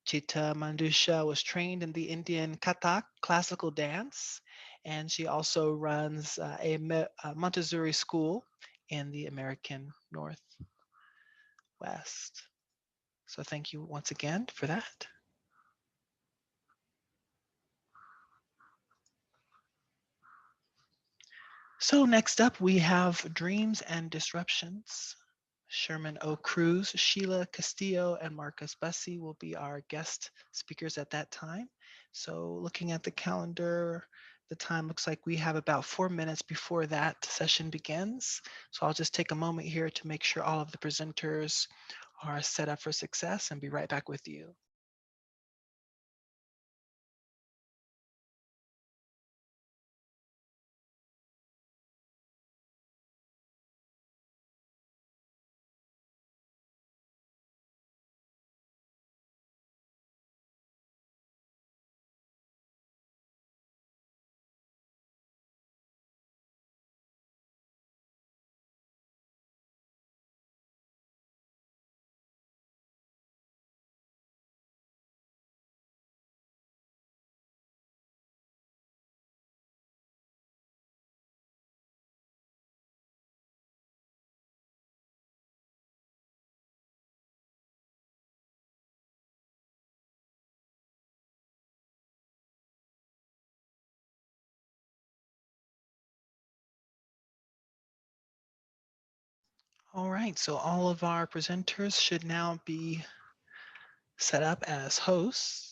Chita Mandusha was trained in the Indian Kathak classical dance, and she also runs a Montessori school in the American Northwest. So thank you once again for that. So next up, we have Dreams and Disruptions. Sherman O. Cruz, Sheila Castillo, and Marcus Bussey will be our guest speakers at that time. So looking at the calendar, the time looks like we have about 4 minutes before that session begins. So I'll just take a moment here to make sure all of the presenters are set up for success and be right back with you. All right, so all of our presenters should now be set up as hosts.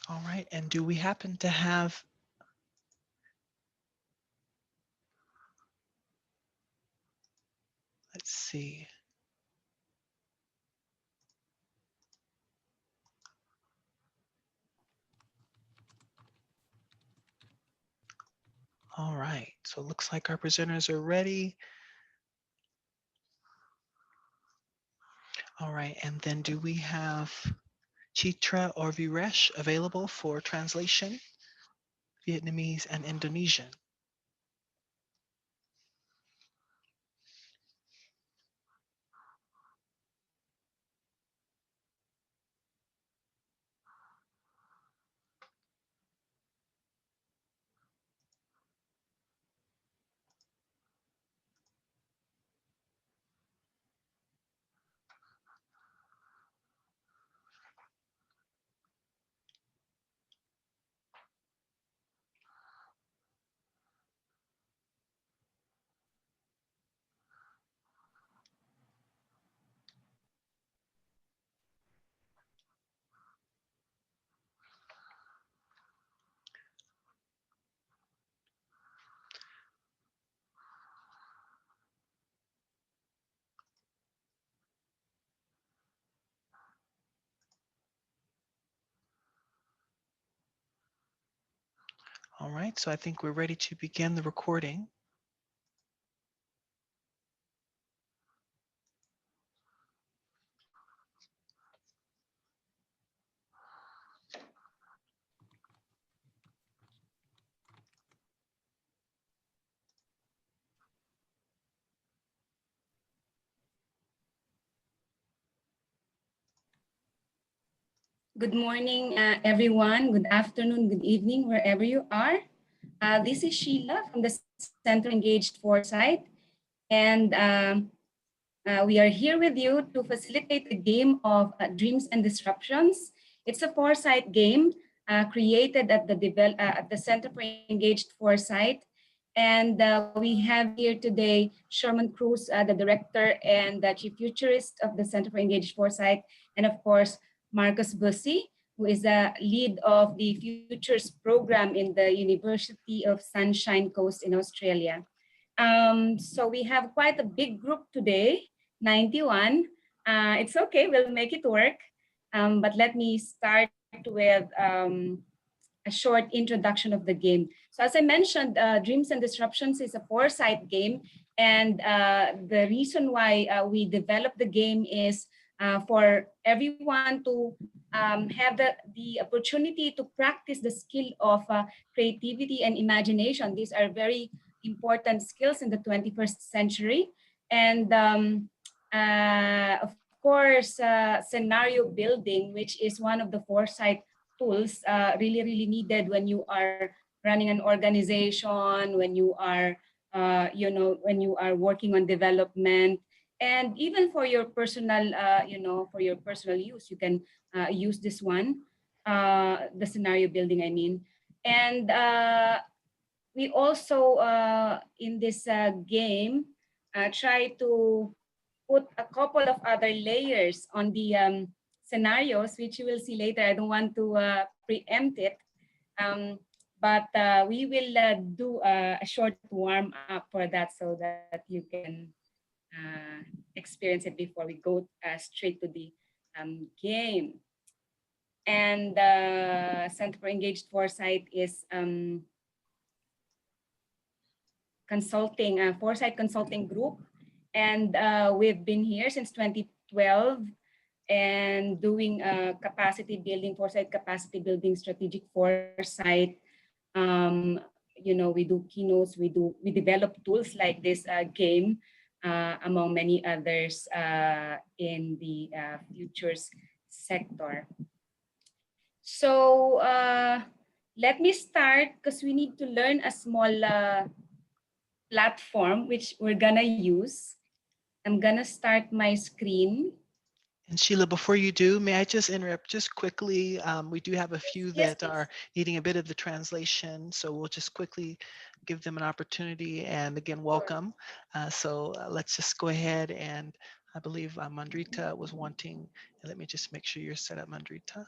All right, and do we happen to have, let's see. All right, so it looks like our presenters are ready. All right, and then do we have Chitra or Viresh available for translation, Vietnamese and Indonesian? All right, so I think we're ready to begin the recording. Good morning, everyone. Good afternoon, good evening, wherever you are. This is Sheila from the Center for Engaged Foresight, and we are here with you to facilitate the game of Dreams and Disruptions. It's a foresight game created at the Center for Engaged Foresight. And we have here today Sherman Cruz, the director and the chief futurist of the Center for Engaged Foresight, and of course, Marcus Bussy, who is the lead of the Futures program in the University of Sunshine Coast in Australia. So we have quite a big group today, 91. It's okay, we'll make it work. But let me start with a short introduction of the game. So as I mentioned, Dreams and Disruptions is a foresight game. And the reason why we developed the game is for everyone to have the opportunity to practice the skill of creativity and imagination. These are very important skills in the 21st century. And of course, scenario building, which is one of the foresight tools, really needed when you are running an organization, when you are when you are working on development, and even for your personal for your personal use, you can use this one, the scenario building, I mean. And we also in this game try to put a couple of other layers on the scenarios, which you will see later. I don't want to preempt it, but we will do a short warm up for that so that you can experience it before we go straight to the game. And Center for Engaged Foresight is consulting, Foresight Consulting Group. And we've been here since 2012 and doing capacity building, foresight capacity building, strategic foresight. We do keynotes, we develop tools like this game, among many others in the futures sector. So let me start, because we need to learn a small platform which we're gonna use. I'm gonna start my screen. And Sheila, before you do, may I just interrupt just quickly? We do have a few that are needing a bit of the translation, so we'll just quickly give them an opportunity. And again, welcome. So let's just go ahead, and I believe Mandrita was wanting, let me just make sure you're set up, Mandrita.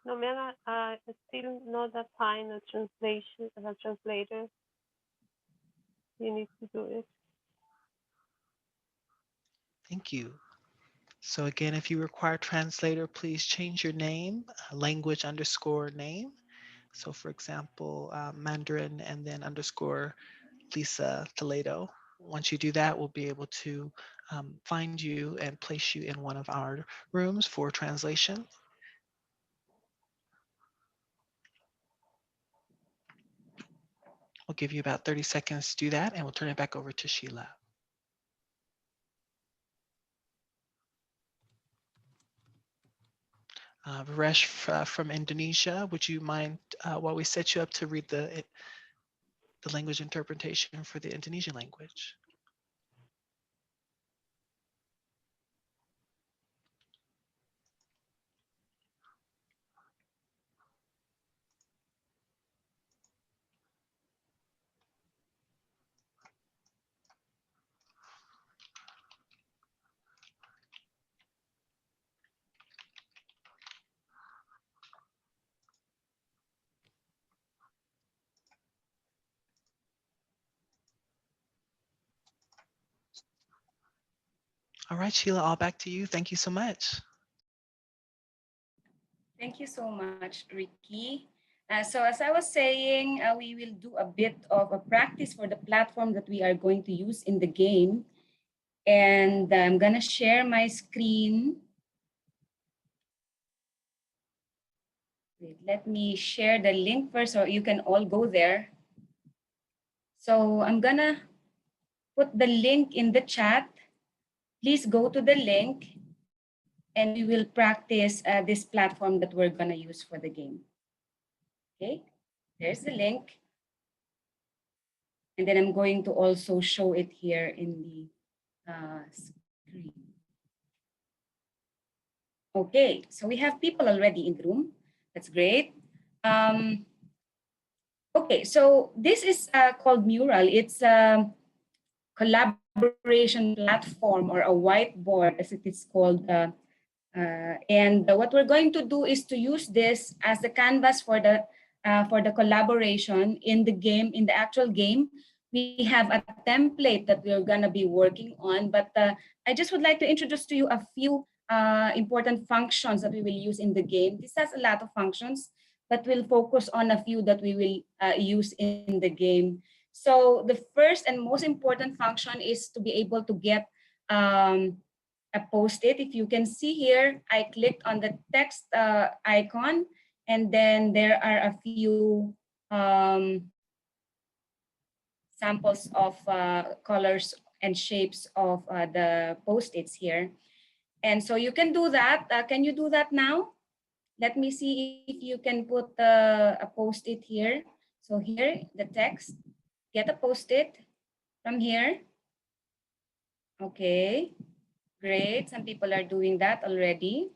No, ma'am, I still not assign a translation as a translator. You need to do it. Thank you. So again, if you require translator, please change your name, language _ name. So for example, Mandarin and then _ Lisa Toledo. Once you do that, we'll be able to find you and place you in one of our rooms for translation. We'll give you about 30 seconds to do that, and we'll turn it back over to Sheila. Varesh from Indonesia, would you mind while we set you up to read the language interpretation for the Indonesian language? All right, Sheila, all back to you. Thank you so much. Thank you so much, Ricky. So as I was saying, we will do a bit of a practice for the platform that we are going to use in the game. And I'm gonna share my screen. Wait, let me share the link first so you can all go there. So I'm gonna put the link in the chat. Please go to the link and we will practice this platform that we're gonna use for the game. Okay, there's the link. And then I'm going to also show it here in the screen. Okay, so we have people already in the room. That's great. Okay, so this is called Mural. It's a collaboration platform or a whiteboard, as it is called. And what we're going to do is to use this as the canvas for the collaboration in the game, in the actual game, we have a template that we're going to be working on, but I just would like to introduce to you a few important functions that we will use in the game. This has a lot of functions, but we'll focus on a few that we will use in the game. So the first and most important function is to be able to get a post-it. If you can see here, I clicked on the text icon, and then there are a few samples of colors and shapes of the post-its here. And so you can do that. Can you do that now? Let me see if you can put a post-it here. So here, the text, get a post-it from here. Okay, great. Some people are doing that already.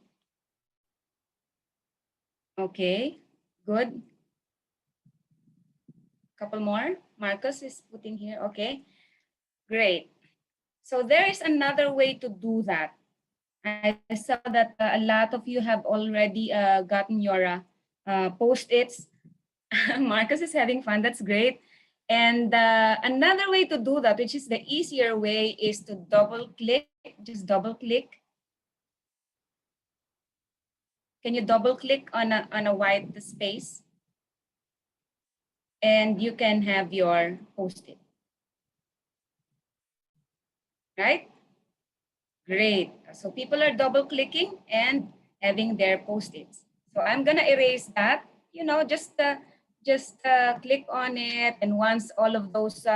Okay, good. Couple more. Marcus is putting here. Okay, great. So there is another way to do that. I saw that a lot of you have already gotten your post-its. Marcus is having fun. That's great. And another way to do that, which is the easier way, is to double click. Just double click. Can you double click on a white space? And you can have your post-it. Right? Great. So people are double clicking and having their post-its. So I'm gonna erase that. You know, just click on it, and once all of those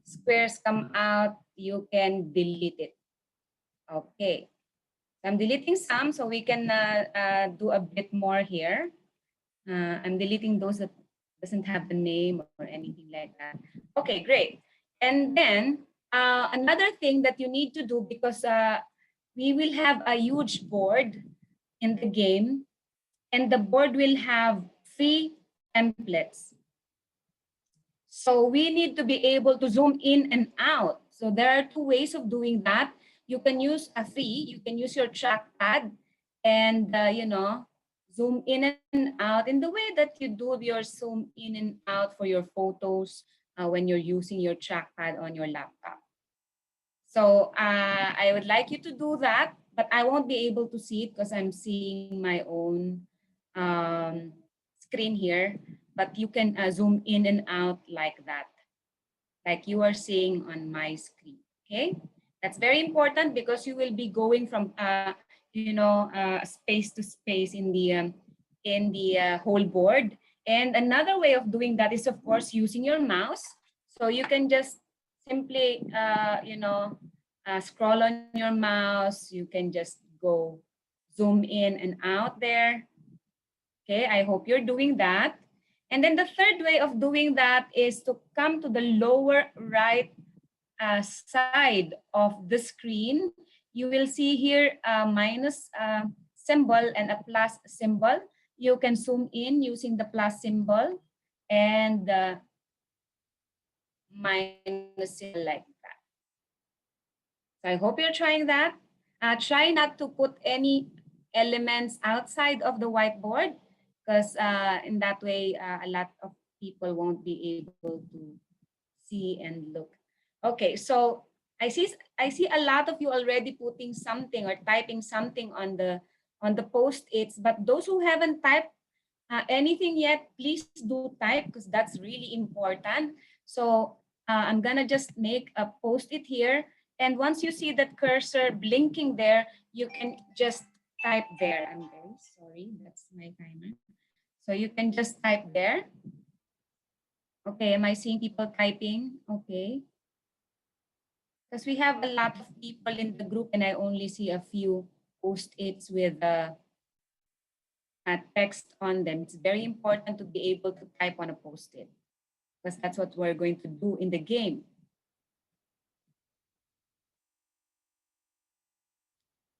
squares come out, you can delete it. Okay. I'm deleting some so we can do a bit more here. I'm deleting those that doesn't have the name or anything like that. Okay, great. And then another thing that you need to do, because we will have a huge board in the game, and the board will have 3 templates. So we need to be able to zoom in and out. So there are 2 ways of doing that. You can use a 3, you can use your trackpad and, you know, zoom in and out in the way that you do your zoom in and out for your photos when you're using your trackpad on your laptop. So I would like you to do that, but I won't be able to see it because I'm seeing my own screen here. But you can zoom in and out like that, like you are seeing on my screen. Okay, that's very important because you will be going from space to space in the whole board. And another way of doing that is, of course, using your mouse. So you can just simply scroll on your mouse. You can just go zoom in and out there. Okay, I hope you're doing that. And then the third way of doing that is to come to the lower right side of the screen. You will see here a minus symbol and a plus symbol. You can zoom in using the plus symbol and the minus symbol like that. So I hope you're trying that. Try not to put any elements outside of the whiteboard, because in that way, a lot of people won't be able to see and look. Okay, so I see a lot of you already putting something or typing something on the post-its, but those who haven't typed anything yet, please do type because that's really important. So I'm gonna just make a post-it here, and once you see that cursor blinking there, you can just type there. I'm very sorry, that's my timer. So you can just type there. Okay, am I seeing people typing? Okay. Because we have a lot of people in the group and I only see a few post-its with text on them. It's very important to be able to type on a post-it because that's what we're going to do in the game.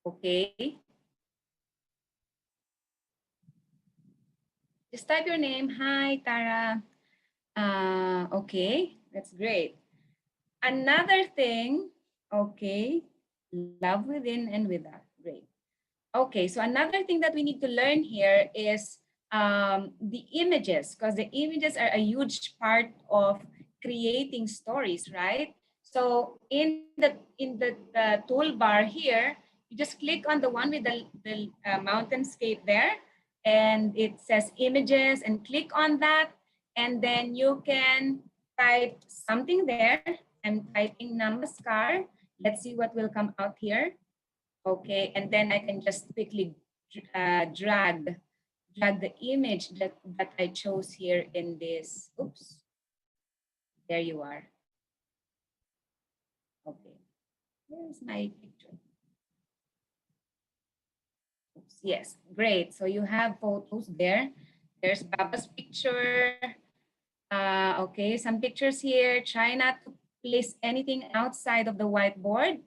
Okay. Just type your name. Hi, Tara. Okay, that's great. Another thing, okay, love within and without, great. Okay, so another thing that we need to learn here is the images, because the images are a huge part of creating stories, right? So in the toolbar here, you just click on the one with the mountainscape there, and it says images, and click on that, and then you can type something there. I'm typing Namaskar. Let's see what will come out here. Okay, and then I can just quickly drag the image that I chose here in this. Oops, there you are. Okay, here's my picture. Oops, yes, great. So you have photos there. There's Baba's picture. Okay, some pictures here. Try not to place anything outside of the whiteboard.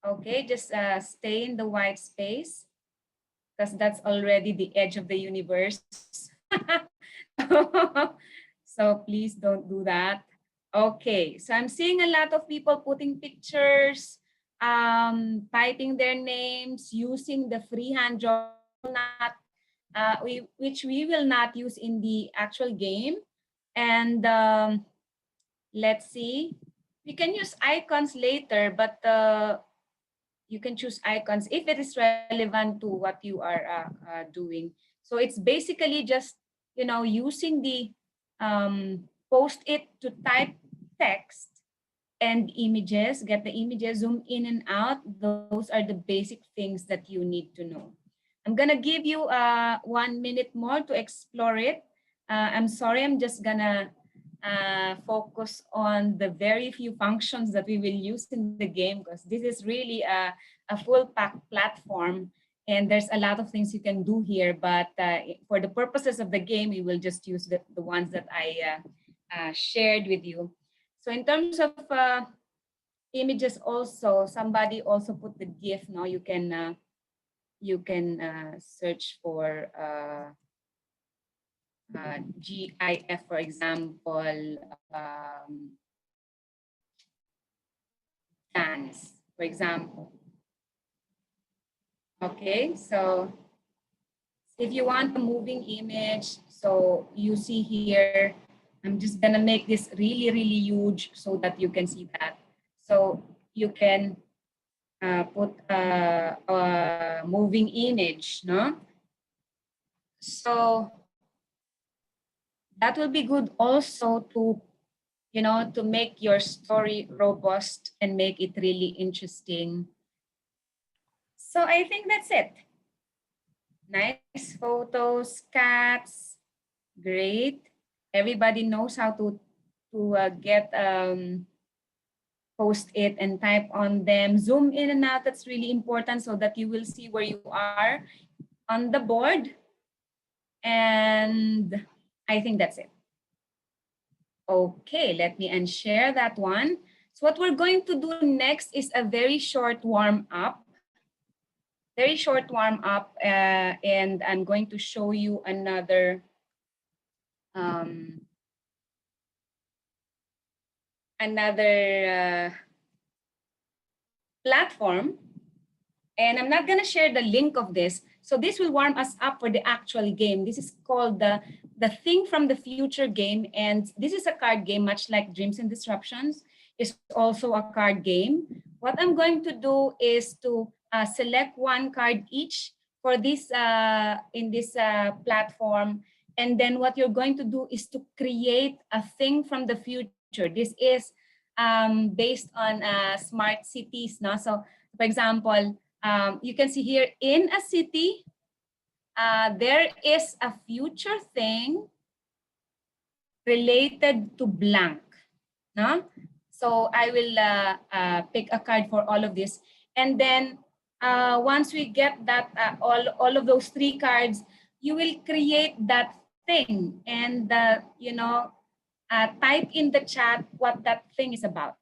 Okay, just stay in the white space, because that's already the edge of the universe. So please don't do that. Okay, so I'm seeing a lot of people putting pictures, typing their names, using the freehand draw, which we will not use in the actual game. And let's see, we can use icons later, but you can choose icons if it is relevant to what you are doing. So it's basically just, using the post-it to type text and images, get the images, zoom in and out. Those are the basic things that you need to know. I'm gonna give you 1 minute more to explore it. I'm sorry, I'm just gonna focus on the very few functions that we will use in the game, because this is really a full pack platform, and there's a lot of things you can do here, but for the purposes of the game, we will just use the ones that I shared with you. So in terms of images also, somebody also put the GIF. Now you can search for GIF, for example, dance, for example. Okay, so if you want a moving image, so you see here, I'm just gonna make this really, really huge so that you can see that. So you can put a moving image, no? So that will be good also to, to make your story robust and make it really interesting. So I think that's it. Nice photos, cats, great. Everybody knows how to get post-it and type on them. Zoom in and out, that's really important so that you will see where you are on the board. And I think that's it. Okay, let me unshare that one. So what we're going to do next is a very short warm-up. Very short warm-up, and I'm going to show you another platform. And I'm not gonna share the link of this. So this will warm us up for the actual game. This is called the Thing from the Future game. And this is a card game, much like Dreams and Disruptions. It's also a card game. What I'm going to do is to select one card each for this in this platform. And then what you're going to do is to create a thing from the future. This is based on smart cities. No? So for example, you can see here in a city, there is a future thing related to blank. No? So I will pick a card for all of this. And then once we get that, all of those 3 cards, you will create that thing and, type in the chat what that thing is about.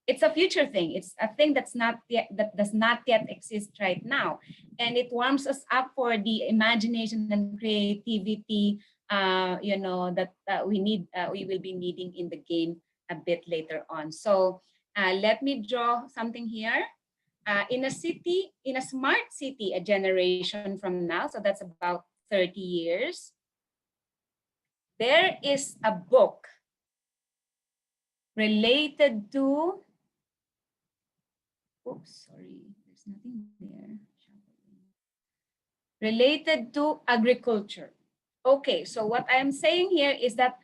It's a future thing. It's a thing that does not yet exist right now, and it warms us up for the imagination and creativity. That we will be needing in the game a bit later on. So let me draw something here. In a smart city, a generation from now, so that's about 30 years, there is a book related to, oops, sorry, there's nothing there. Related to agriculture. Okay, so what I am saying here is that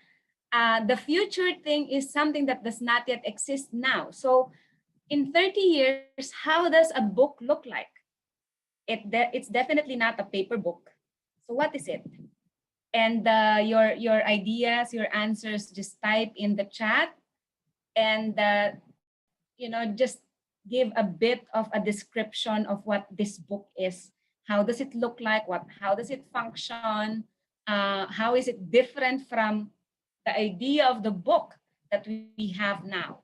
the future thing is something that does not yet exist now. So in 30 years, how does a book look like? It's definitely not a paper book. So what is it? And your ideas, your answers, just type in the chat, and just give a bit of a description of what this book is. How does it look like? How does it function? How is it different from the idea of the book that we have now?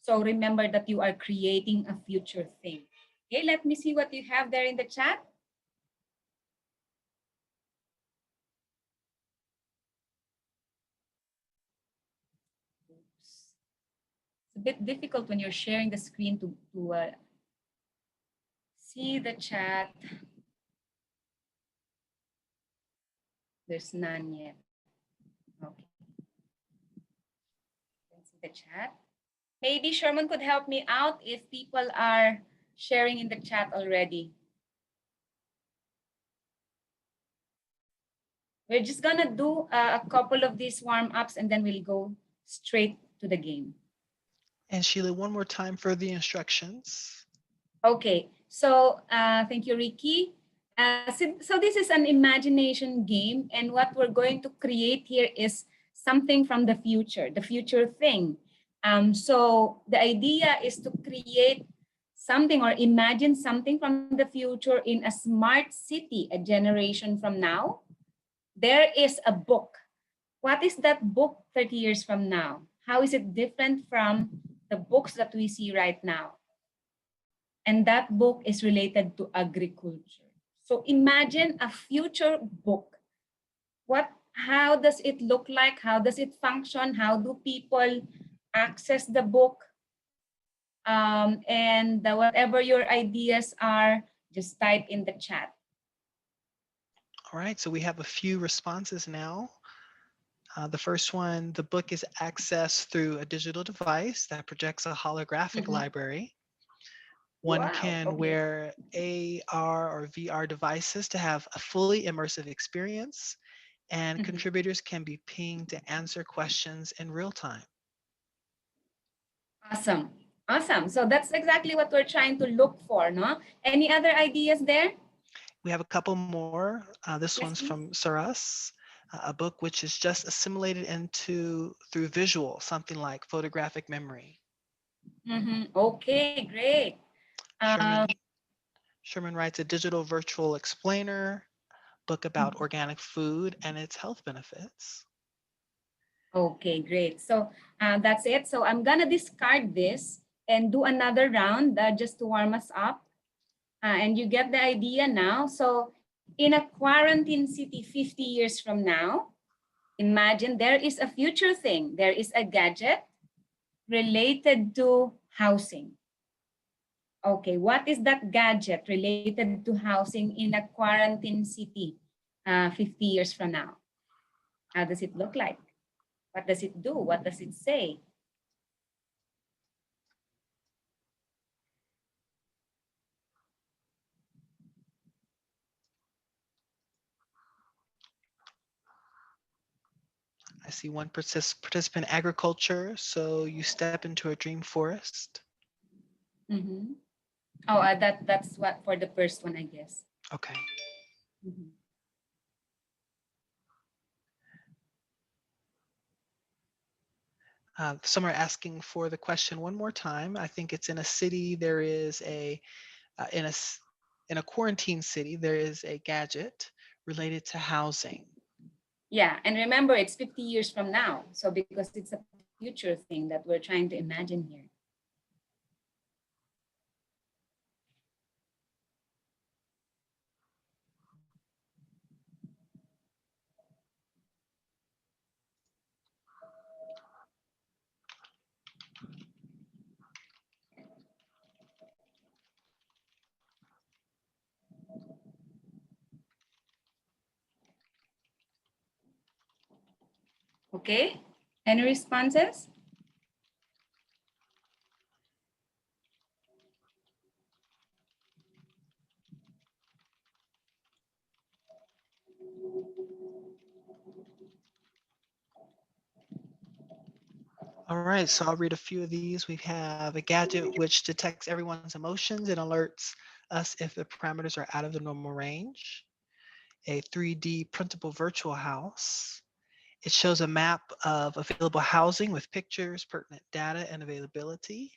So remember that you are creating a future thing. Okay, let me see what you have there in the chat. Oops. It's a bit difficult when you're sharing the screen to see the chat. There's none yet. Okay. Let's see the chat. Maybe Sherman could help me out if people are sharing in the chat already. We're just gonna do a couple of these warm-ups and then we'll go straight to the game. And Sheila, one more time for the instructions. Okay, so thank you, Ricky. So this is an imagination game, and what we're going to create here is something from the future thing. So the idea is to create something or imagine something from the future in a smart city a generation from now. There is a book. What is that book 30 years from now? How is it different from the books that we see right now? And that book is related to agriculture. So imagine a future book. How does it look like? How does it function? How do people access the book? And whatever your ideas are, just type in the chat. All right, so we have a few responses now. The first one, the book is accessed through a digital device that projects a holographic library. One Wow, can okay. wear AR or VR devices to have a fully immersive experience, and contributors can be pinged to answer questions in real time. Awesome. Awesome. So that's exactly what we're trying to look for, no? Any other ideas there? We have a couple more. This Yes, one's please. from Saras, a book which is just assimilated through visual, something like photographic memory. Okay, great. Sherman writes a digital virtual explainer, book about organic food and its health benefits. Okay, great. So that's it. So I'm gonna discard this and do another round just to warm us up. And you get the idea now. So in a quarantine city 50 years from now, imagine there is a future thing. There is a gadget related to housing. Okay, what is that gadget related to housing in a quarantine city 50 years from now? How does it look like? What does it do? What does it say? I see one participant agriculture. So you step into a dream forest. Oh, that's what for the first one, I guess. Okay. Some are asking for the question one more time. I think it's in a city. There is in a quarantine city. There is a gadget related to housing. Yeah, and remember, it's 50 years from now. So because it's a future thing that we're trying to imagine here. Okay, any responses? All right, so I'll read a few of these. We have a gadget which detects everyone's emotions and alerts us if the parameters are out of the normal range. A 3D printable virtual house. It shows a map of available housing with pictures, pertinent data, and availability.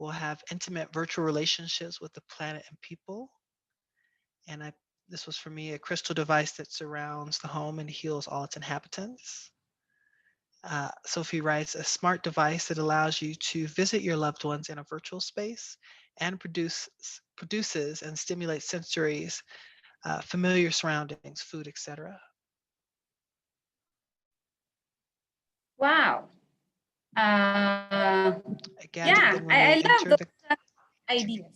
We'll have intimate virtual relationships with the planet and people. And this was for me, a crystal device that surrounds the home and heals all its inhabitants. Sophie writes, a smart device that allows you to visit your loved ones in a virtual space and produces and stimulates sensories, familiar surroundings, food, etc. Wow. A gadget Yeah, that when we I love enter those the ideas.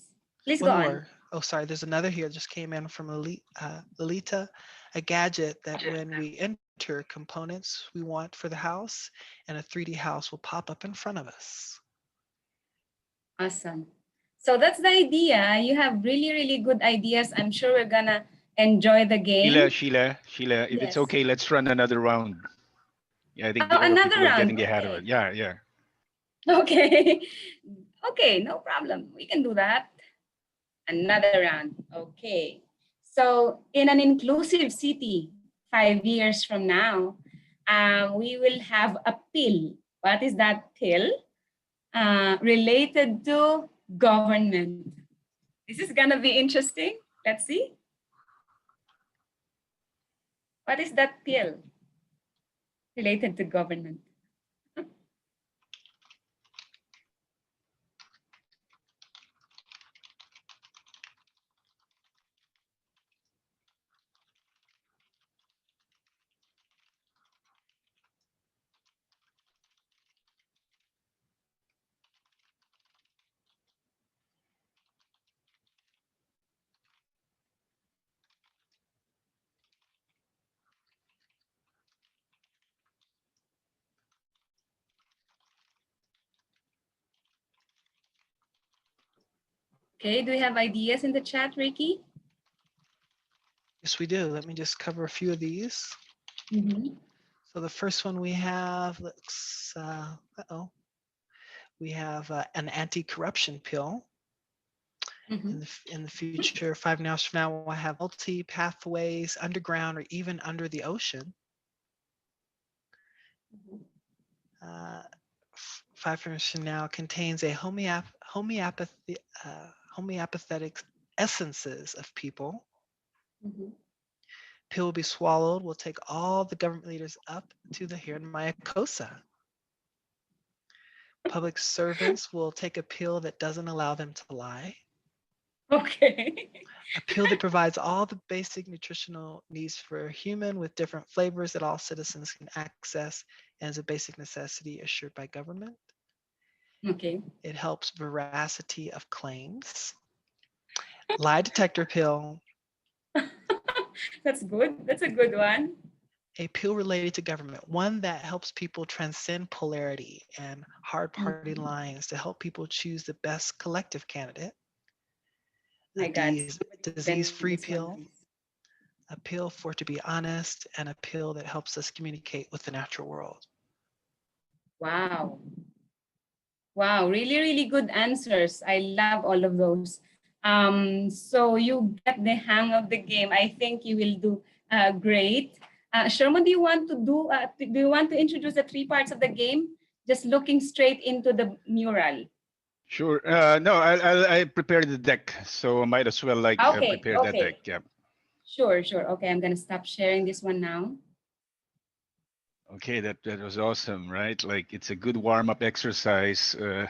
Please go one on. more. Oh, sorry, there's another here just came in from Lolita. A gadget that when we enter components we want for the house and a 3D house will pop up in front of us. Awesome. So that's the idea. You have really, really good ideas. I'm sure we're gonna enjoy the game. Sheila, if it's Yes. okay, let's run another round. Yeah, I think Oh, a lot of another people are round. getting the head of Okay. it. Yeah. Okay. Okay, no problem. We can do that. Another round. Okay. So in an inclusive city, 5 years from now, we will have a pill. What is that pill? Related to government. This is gonna be interesting. Let's see. What is that pill related to government? Okay, do we have ideas in the chat, Ricky? Yes, we do. Let me just cover a few of these. Mm-hmm. So the first one we have looks, we have an anti-corruption pill. Mm-hmm. In the future, 5 years from now, we'll have multi-pathways underground or even under the ocean. 5 years from now contains a homeopathic essences of people. Mm-hmm. Pill will be swallowed. We'll take all the government leaders up to the Hiranyamayakosa. Public servants will take a pill that doesn't allow them to lie. Okay. A pill that provides all the basic nutritional needs for a human with different flavors that all citizens can access and is a basic necessity assured by government. Okay. It helps veracity of claims. Lie detector pill. That's good. That's a good one. A pill related to government, one that helps people transcend polarity and hard party lines to help people choose the best collective candidate. My A God. disease-free pill, a pill for to be honest, and a pill that helps us communicate with the natural world. Wow. Wow, really, really good answers. I love all of those. So you get the hang of the game. I think you will do great. Sherman, do you want to introduce the 3 parts of the game? Just looking straight into the mural. Sure. No, I prepared the deck, so I might as well prepare that deck. Yeah. Sure. Okay, I'm gonna stop sharing this one now. Okay, that was awesome, right? Like it's a good warm-up exercise, okay,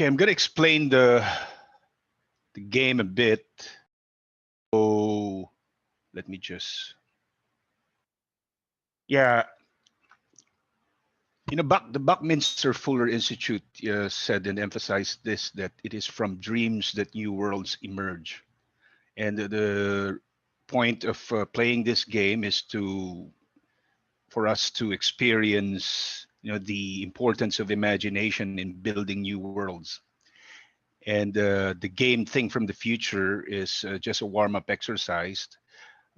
I'm gonna explain the game a bit. So let me just, yeah. You know, the Buckminster Fuller Institute said and emphasized this, that it is from dreams that new worlds emerge. And the point of playing this game is for us to experience, the importance of imagination in building new worlds. And the game Thing from the Future is just a warm-up exercise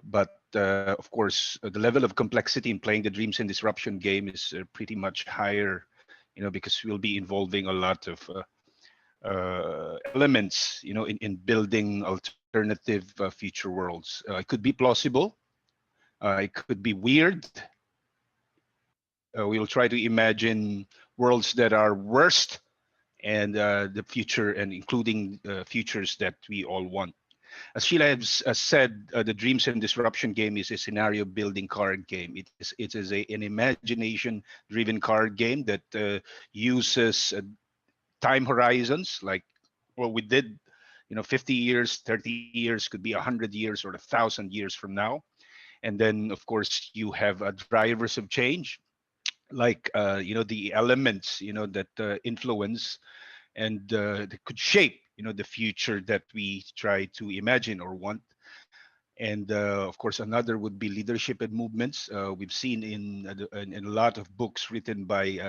But of course, the level of complexity in playing the Dreams and Disruption game is pretty much higher, because we'll be involving a lot of elements, in building alternative future worlds. It could be plausible. It could be weird. We will try to imagine worlds that are worst and the future, and including futures that we all want. As Sheila has said, the Dreams and Disruption game is a scenario building card game. It is an imagination-driven card game that uses time horizons, like what we did, 50 years, 30 years, could be 100 years or 1,000 years from now. And then, of course, you have drivers of change, like the elements that influence and that could shape the future that we try to imagine or want. And of course, another would be leadership and movements. We've seen in a lot of books written by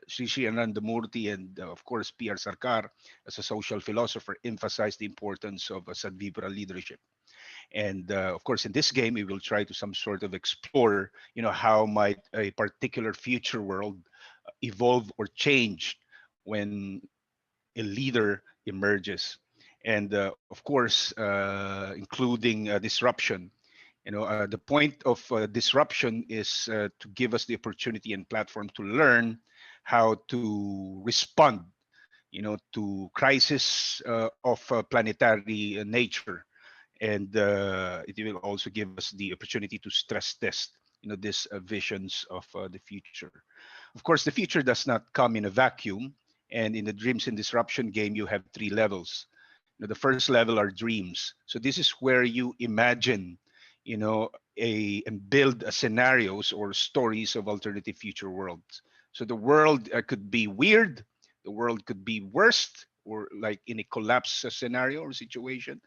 Sri Anandamurti and of course P.R. Sarkar, as a social philosopher, emphasize the importance of Sadvipra leadership. And of course, in this game, we will try to some sort of explore, how might a particular future world evolve or change when a leader emerges. And of course, including disruption. The point of disruption is to give us the opportunity and platform to learn how to respond, to crisis of planetary nature. And it will also give us the opportunity to stress test, these visions of the future. Of course, the future does not come in a vacuum. And in the Dreams and Disruption game, you have 3 levels. The first level are dreams. So this is where you imagine, and build scenarios or stories of alternative future worlds. So the world could be weird, the world could be worst, or like in a collapse scenario or situation,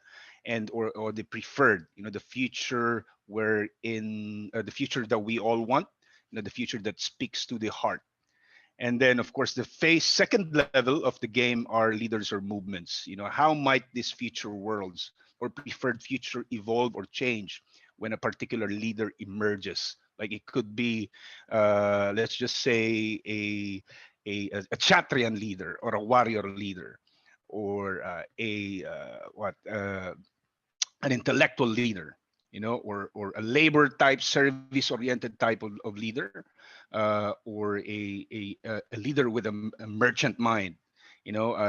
and or the preferred, the future where in the future that we all want, the future that speaks to the heart. And then, of course, the second level of the game are leaders or movements. How might these future worlds or preferred future evolve or change when a particular leader emerges? Like it could be, let's just say, a Kshatriyan leader or a warrior leader, or an intellectual leader, or a labor type, service oriented type of leader, or a leader with a merchant mind.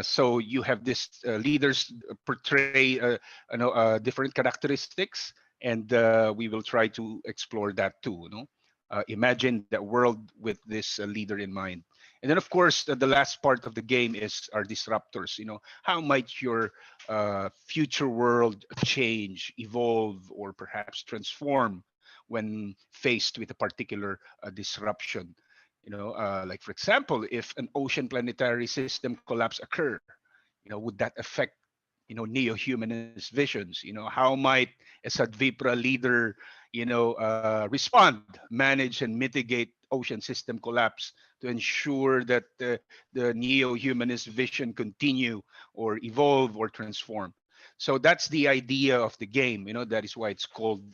So you have this leaders portray different characteristics, and we will try to explore that too. Imagine that world with this leader in mind. And then, of course, the last part of the game is our disruptors. How might your future world change, evolve, or perhaps transform when faced with a particular disruption? Like for example, if an ocean planetary system collapse occur, would that affect neo-humanist visions? How might a Sadvipra leader respond, manage, and mitigate ocean system collapse to ensure that the neo-humanist vision continue or evolve or transform? So that's the idea of the game. That is why it's called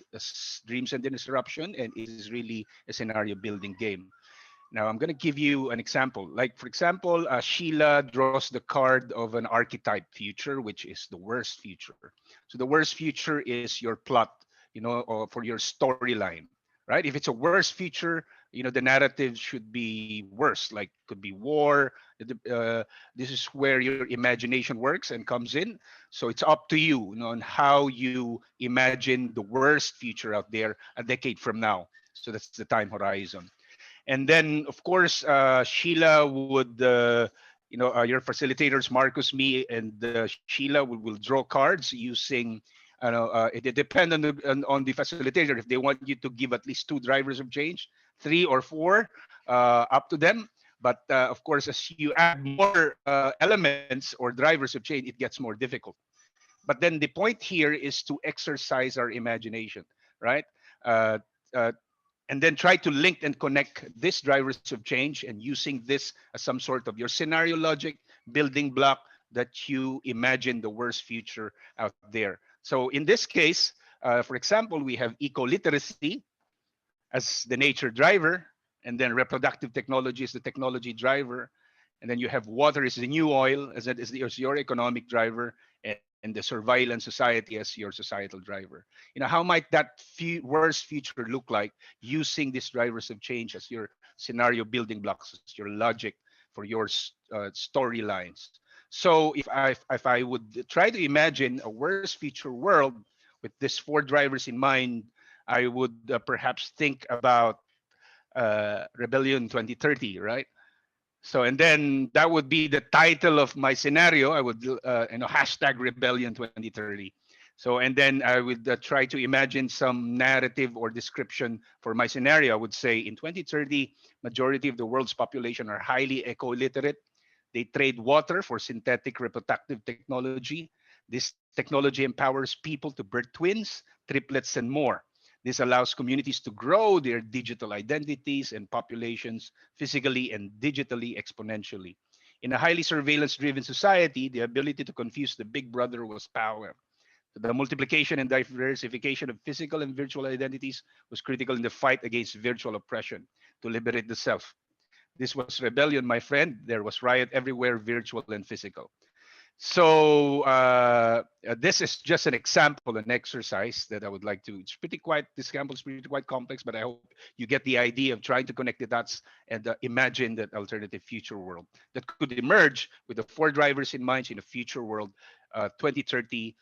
Dreams and Disruption, and it is really a scenario building game. Now I'm going to give you an example. Like, for example, Sheila draws the card of an archetype future, which is the worst future. So the worst future is your plot, or for your storyline, right? If it's a worst future, the narrative should be worse, like could be war. This is where your imagination works and comes in. So it's up to you, on how you imagine the worst future out there a decade from now. So that's the time horizon. And then, of course, Sheila would, your facilitators, Marcus, me, and Sheila will draw cards using, it depends on the facilitator. If they want you to give at least 2 drivers of change, 3 or 4, up to them. But of course, as you add more elements or drivers of change, it gets more difficult. But then the point here is to exercise our imagination, right? Uh, uh, and then try to link and connect this drivers of change, and using this as some sort of your scenario logic building block that you imagine the worst future out there. So in this case, For example, we have eco-literacy as the nature driver, and then reproductive technology is the technology driver, and then you have water is the new oil as your economic driver, and the surveillance society as your societal driver. How might that worst future look like using these drivers of change as your scenario building blocks, as your logic for your storylines? So if I would try to imagine a worst future world with these 4 drivers in mind, I would perhaps think about Rebellion 2030, right? So, and then that would be the title of my scenario. I would, hashtag Rebellion 2030. So, and then I would try to imagine some narrative or description for my scenario. I would say in 2030, majority of the world's population are highly eco-literate. They trade water for synthetic reproductive technology. This technology empowers people to birth twins, triplets, and more. This allows communities to grow their digital identities and populations physically and digitally exponentially. In a highly surveillance-driven society, the ability to confuse the big brother was power. The multiplication and diversification of physical and virtual identities was critical in the fight against virtual oppression to liberate the self. This was rebellion, my friend. There was riot everywhere, virtual and physical. So this is just an example, an exercise that I would like to. This example is pretty quite complex, but I hope you get the idea of trying to connect the dots and imagine that alternative future world that could emerge with the 4 drivers in mind in a future world, 2030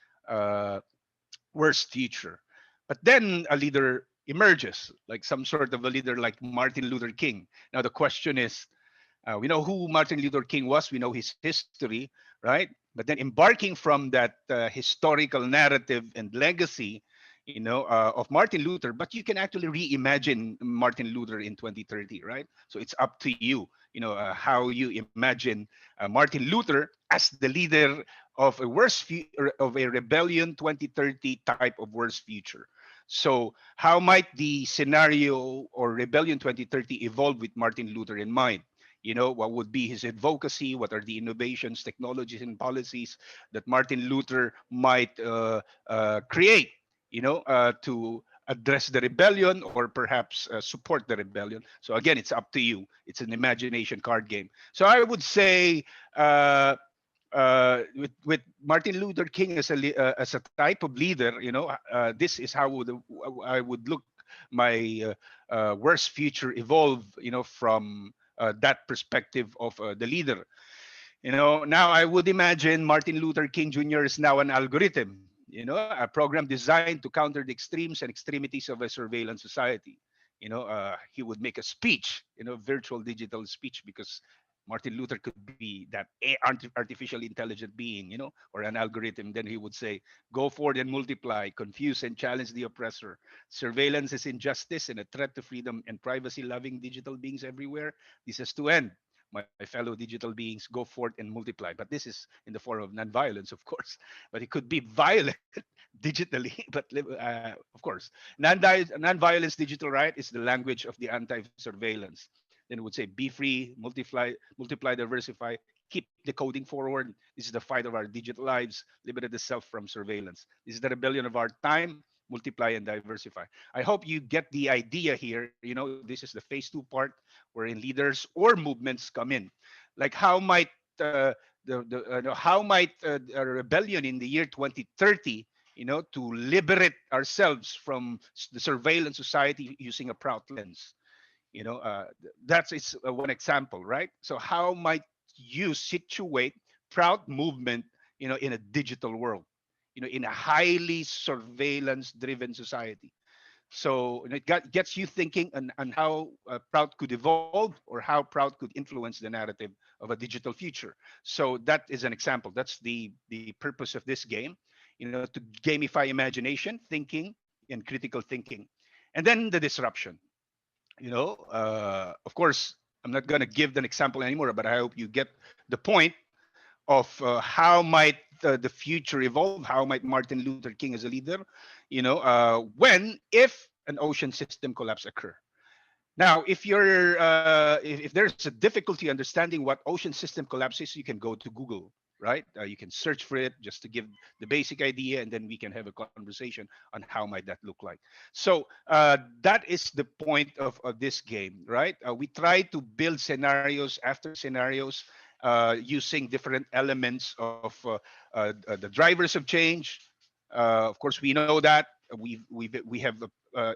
worst future. But then a leader emerges, like some sort of a leader like Martin Luther King. Now the question is, we know who Martin Luther King was. We know his history, right? But then embarking from that historical narrative and legacy, of Martin Luther, but you can actually reimagine Martin Luther in 2030, right? So it's up to you, how you imagine Martin Luther as the leader of of a rebellion 2030 type of worst future. So how might the scenario or rebellion 2030 evolve with Martin Luther in mind? What would be his advocacy? What are the innovations, technologies, and policies that Martin Luther might create, to address the rebellion or perhaps support the rebellion? So again, it's up to you. It's an imagination card game. So I would say with Martin Luther King as a type of leader, this is how I would look my worst future evolve, from that perspective of the leader. Now I would imagine Martin Luther King Jr. is now an algorithm, a program designed to counter the extremes and extremities of a surveillance society. He would make a speech, virtual digital speech, because Martin Luther could be that artificial intelligent being, or an algorithm. Then he would say, go forward and multiply, confuse and challenge the oppressor. Surveillance is injustice and a threat to freedom and privacy-loving digital beings everywhere. This has to end. My fellow digital beings, go forth and multiply. But this is in the form of non-violence, of course. But it could be violent digitally, but of course, non-violence digital right is the language of the anti-surveillance. Then it would say, be free, multiply, diversify, keep decoding forward. This is the fight of our digital lives, liberate the self from surveillance. This is the rebellion of our time, multiply and diversify. I hope you get the idea here. This is the phase 2 part wherein leaders or movements come in. Like how might a rebellion in the year 2030, to liberate ourselves from the surveillance society using a Prout lens. That's one example, right? So how might you situate Prout movement, in a digital world, in a highly surveillance-driven society? So it gets you thinking on how Prout could evolve or how Prout could influence the narrative of a digital future. So that is an example. That's the purpose of this game, to gamify imagination, thinking, and critical thinking. And then the disruption. Of course, I'm not going to give an example anymore, but I hope you get the point of how might the future evolve, how might Martin Luther King as a leader, if an ocean system collapse occur. Now, if there's a difficulty understanding what ocean system collapse is, you can go to Google. right? You can search for it just to give the basic idea, and then we can have a conversation on how might that look like. So that is the point of this game, right? We try to build scenarios after scenarios using different elements of the drivers of change. Of course, we know that we have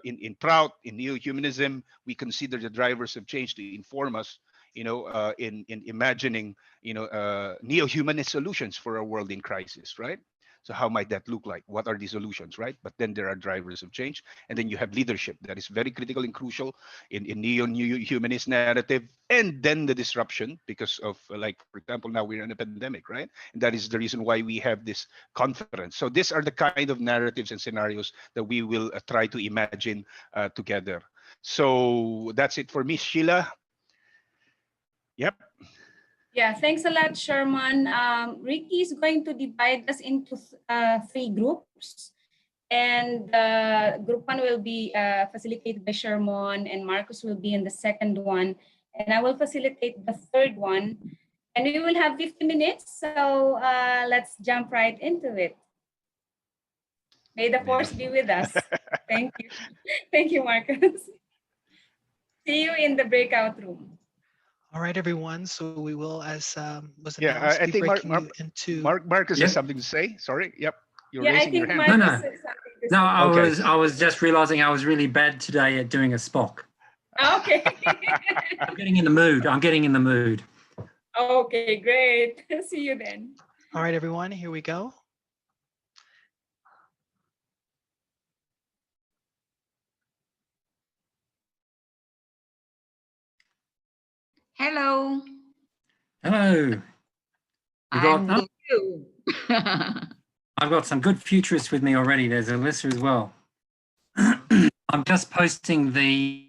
in Prout, in neo-humanism, we consider the drivers of change to inform us, in imagining, neo-humanist solutions for a world in crisis, right? So how might that look like? What are the solutions, right? But then there are drivers of change, and then you have leadership that is very critical and crucial in neo-humanist narrative, and then the disruption because of, like, for example, now we're in a pandemic, right? And that is the reason why we have this conference. So these are the kind of narratives and scenarios that we will try to imagine together. So that's it for me, Sheila. Yep. Yeah, thanks a lot, Sherman. Ricky is going to divide us into 3 groups. And group 1 will be facilitated by Sherman, and Marcus will be in the second one. And I will facilitate the third one. And we will have 50 minutes. So let's jump right into it. May the force be with us. Thank you. Thank you, Marcus. See you in the breakout room. All right, everyone. So we will, as was Yeah, announced, I be think breaking you into. Marcus Yep. has something to say. Sorry. Yep. You're Yeah, I raising your think hand. Marcus No, no. has something to No, say. I was just realizing I was really bad today at doing a Spock. Okay. I'm getting in the mood. I'm getting in the mood. Okay, great. See you then. All right, everyone. Here we go. Hello, Hello. I'm with you. I've got some good futurists with me already. There's Alyssa as well. I'm just posting the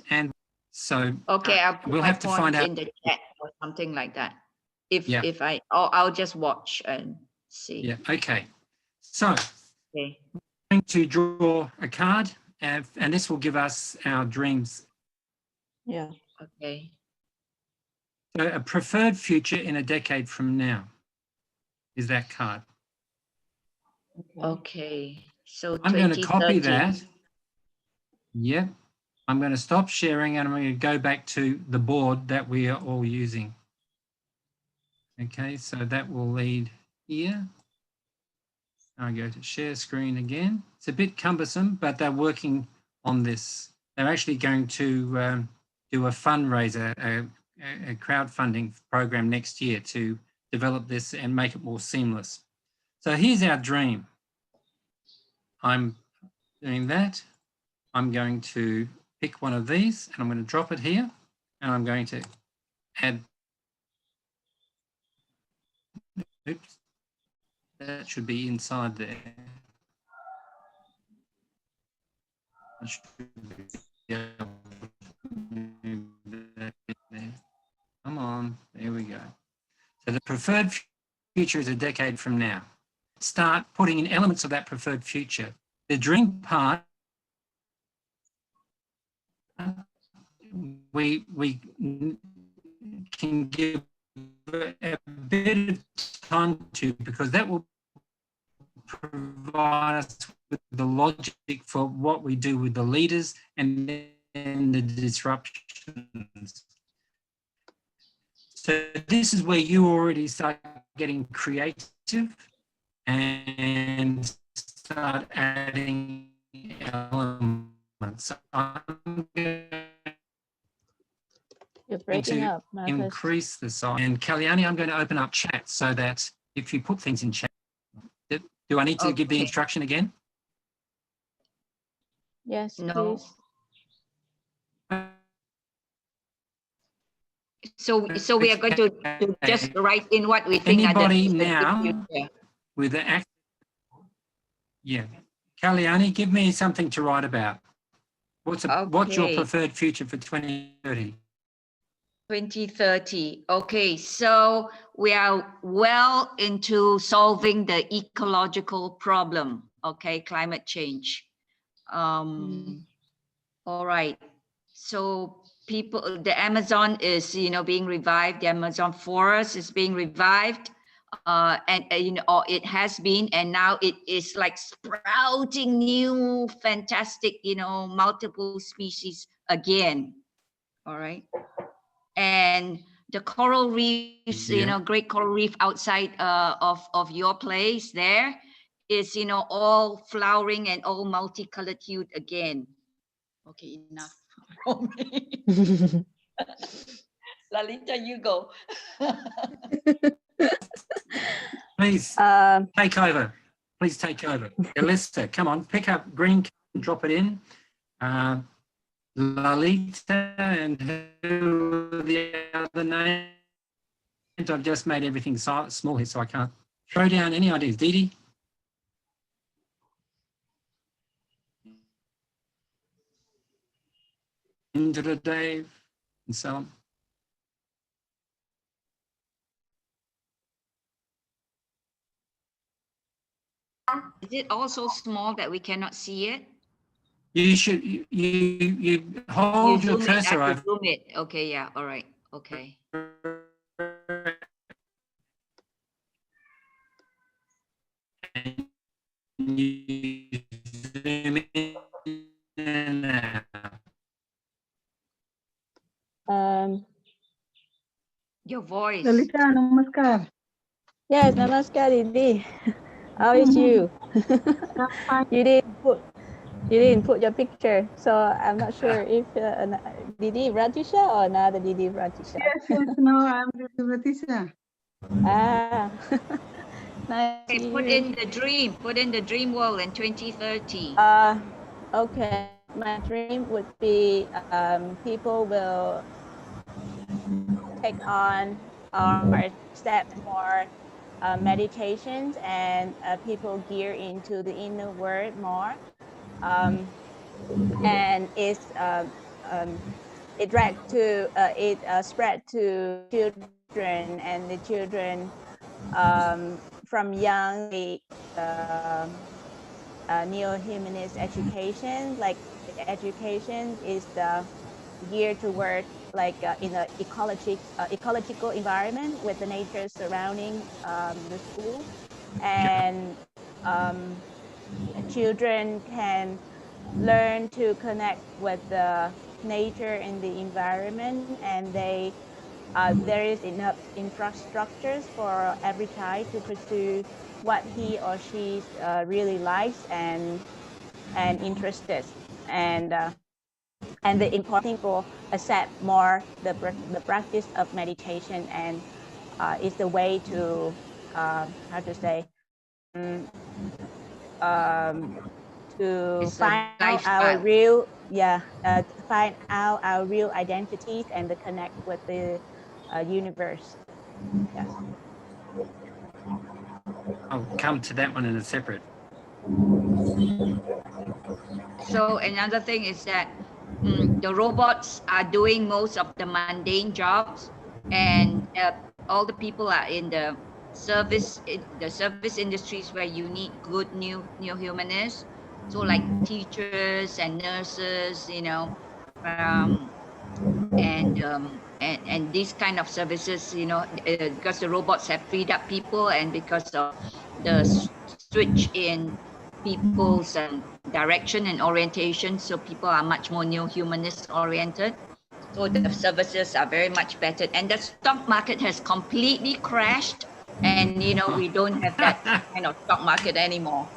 and so Okay, I'll put we'll my have to find points out. in the chat or something like that. If Yeah. I'll just watch and see. Yeah, okay. So Okay. I'm going to draw a card, and this will give us our dreams. Yeah. Okay. So a preferred future in a decade from now is that card. Okay. So I'm going to copy 2030. that. Yep. I'm going to stop sharing and I'm going to go back to the board that we are all using. Okay, so that will lead here. I go to share screen again. It's a bit cumbersome, but they're working on this. They're actually going to do a fundraiser, a crowdfunding program next year to develop this and make it more seamless. So here's our dream. I'm doing that. I'm going to pick one of these and I'm going to drop it here and I'm going to add, oops, that should be inside there. I should be able to move that there. Come on, there we go. So the preferred future is a decade from now. Start putting in elements of that preferred future. The dream part, we can give a bit of time to, because that will provide us with the logic for what we do with the leaders and then the disruptions. So this is where you already start getting creative and start adding elements. I'm You're breaking to up, Marcus. increase the size. And Kalyani, I'm going to open up chat so that if you put things in chat, do I need to give the Okay. instruction again? Yes, No. please. So we are going to just write in what we think are the Anybody the now future. with the act? Yeah. Kalyani, give me something to write about. What's your Okay. preferred future for 2030? 2030. Okay, so we are well into solving the ecological problem. Okay, climate change. All right. So people, the Amazon is, being revived. The Amazon forest is being revived. And or it has been, and now it is like sprouting new, fantastic, multiple species again. All right. And the coral reefs, Yeah. Great Coral Reef outside of your place there is, all flowering and all multicolored hued again. Okay, enough from me. Lalita, you go. Please Um, take over. Please take over. Elisa, come on, pick up green and drop it in. Lalita and who are the other names? I've just made everything small here, so I can't throw down any ideas. Dee Dee? Indra, Dave, and so on. Is it also small that we cannot see it? You should, you hold your zoom it, cursor I have over. to zoom it. Okay, yeah, all right, okay. You zoom in and out. Your voice. Lalita, namaskar. yes, namaskar, Didi. How is you? Fine. You didn't put your picture, so I'm not sure if Didi Ratisha or another Didi Ratisha. Yes, no, I'm Ratisha. Ah, nice to Okay, see put you. in the dream world in 2030. Okay, my dream would be people will take on or step more meditations and people gear into the inner world more. And it's it spread to children, and the children from young age, neo-humanist education, like education is the geared toward like in an ecological environment with the nature surrounding the school, and children can learn to connect with the nature and the environment, and there is enough infrastructures for every child to pursue what he or she really likes and interested, and the important people accept more the practice of meditation, and is the way to how to say to It's a find out our lifestyle. real find out our real identities and to connect with the universe. Yes. I'll come to that one in a separate. So another thing is that the robots are doing most of the mundane jobs, and all the people are in the service industries where you need good new humanists. So like teachers and nurses, you know, and these kind of services, you know, because the robots have freed up people, and because of the switch in people's direction and orientation, so people are much more neo-humanist oriented. So the services are very much better, and the stock market has completely crashed, and you know we don't have that kind of stock market anymore.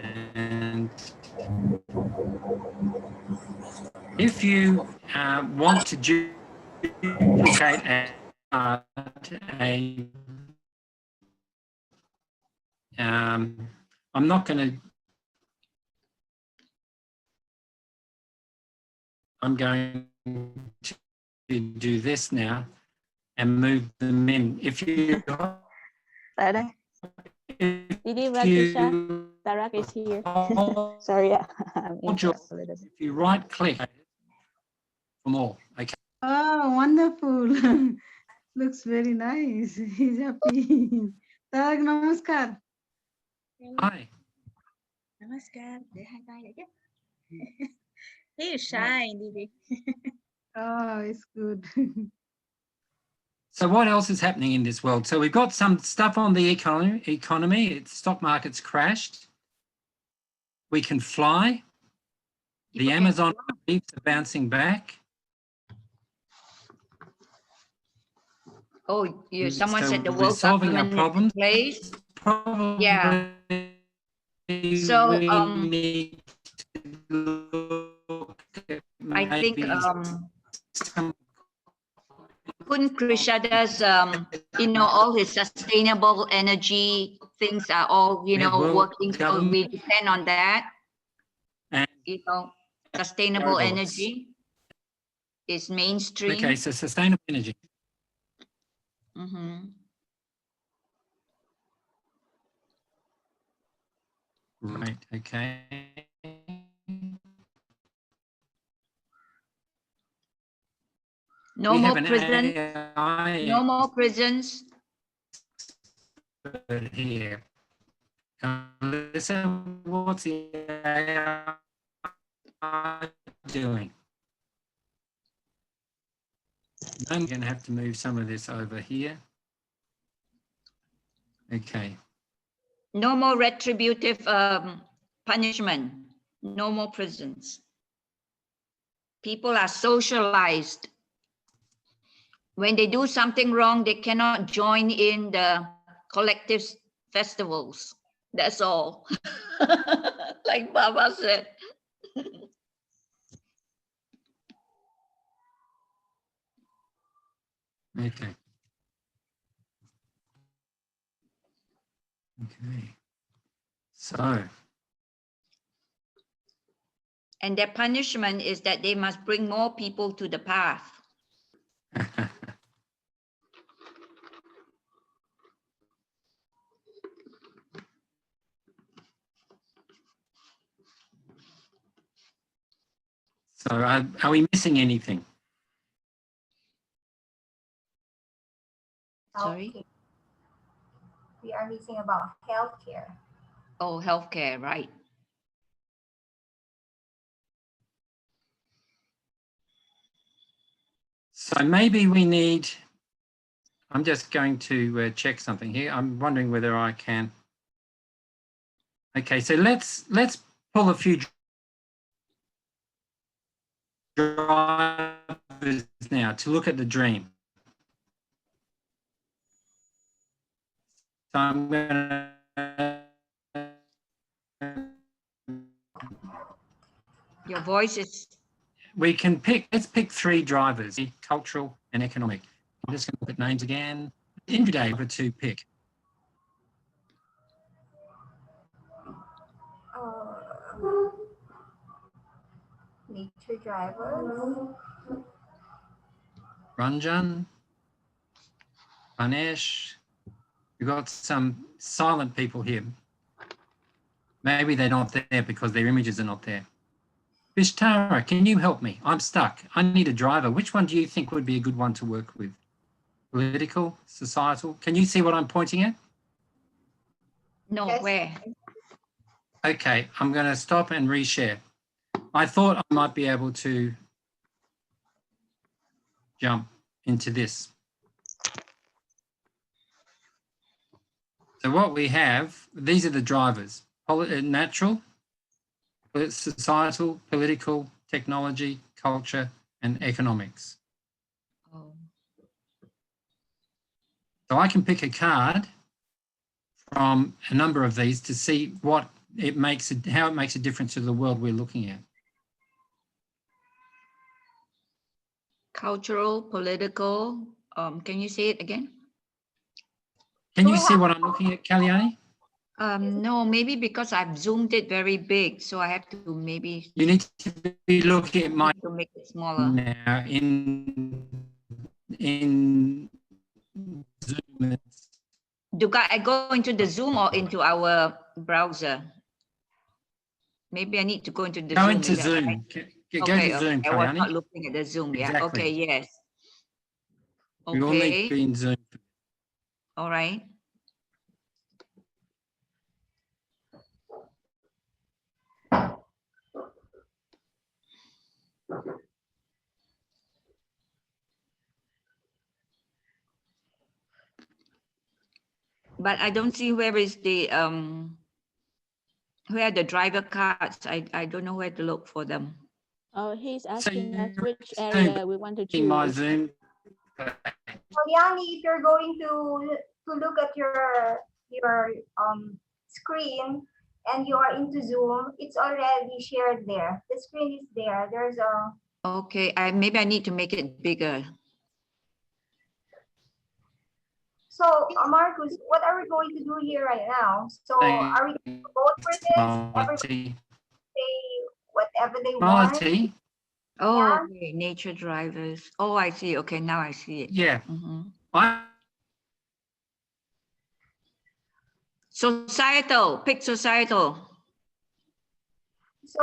And if you want to duplicate I'm not going to. I'm going to do this now and move them in. If you Tại đây. Didi Ratisha, Tarak is here. Sorry, I'm interrupted a little bit. if you right click from all, okay. Oh, wonderful. Looks very nice. He's happy. Tarak, namaskar. Hi. Namaskar. Để hai tay lại chứ. He is shy, Didi. Oh, it's good. So what else is happening in this world? So we've got some stuff on the economy. The stock market's crashed. We can fly. The Amazon reefs are bouncing back. Oh, someone So said the we're world solving our government problems. place. Probably Yeah. So we need to look at I think maybe some Kun Krishada's you know, all his sustainable energy things are all, you know, world working, so government we depend on that. and You know, sustainable robots. energy is mainstream. Okay, so sustainable energy. Mm-hmm. Right, okay. No We more have an prisons. AI No more prisons. expert here. Listen, what's the AI doing? I'm going to have to move some of this over here. Okay. No more retributive punishment. No more prisons. People are socialized. When they do something wrong, they cannot join in the collective festivals. That's all. Like Baba said. Okay. Okay. So And their punishment is that they must bring more people to the path. So are we missing anything? Sorry? Okay. We are missing about healthcare. Oh, healthcare, right. So maybe we need, I'm just going to check something here. I'm wondering whether I can. Okay, so let's pull a few drivers now to look at the dream. So I'm going to, Your voice is, let's pick 3 drivers, cultural and economic. I'm just going to look at names again. Intraday to pick. Nature drivers. Ranjan, Ganesh. We've got some silent people here. Maybe they're not there because their images are not there. Vishtara, can you help me? I'm stuck. I need a driver. Which one do you think would be a good one to work with? Political, societal? Can you see what I'm pointing at? no, Yes. where? Okay, I'm going to stop and reshare. I thought I might be able to jump into this. So what we have, these are the drivers: natural, societal, political, technology, culture, and economics. Oh. So I can pick a card from a number of these to see what it makes, how it makes a difference to the world we're looking at. Cultural, political, can you say it again? Can you see what I'm looking at, Kalyani? No, maybe because I've zoomed it very big, so I have to maybe You need to be looking at my to make it smaller. now in Zoom. I go into the Zoom or into our browser? Maybe I need to go into the Go Zoom. into is that Zoom. right? Go to Zoom, I was not Kalyani. looking at the Zoom. Yeah. Exactly. Okay. Yes. We all need to Okay. be in Zoom. All right. But I don't see where is the where are the driver cards. I don't know where to look for them. Oh, he's So asking us you're which area we want to in my choose. Zoom. Yanni, if you're going to look at your screen and you are into Zoom, it's already shared there. The screen is there. There's a Okay, maybe I need to make it bigger. so Marcus, what are we going to do here right now? So are we going to vote for this? Everybody say whatever they want. Quality. Oh, Yeah. okay. Nature drivers. Oh, I see. Okay, now I see it. Yeah. Mhm. I Societal. Pick societal. So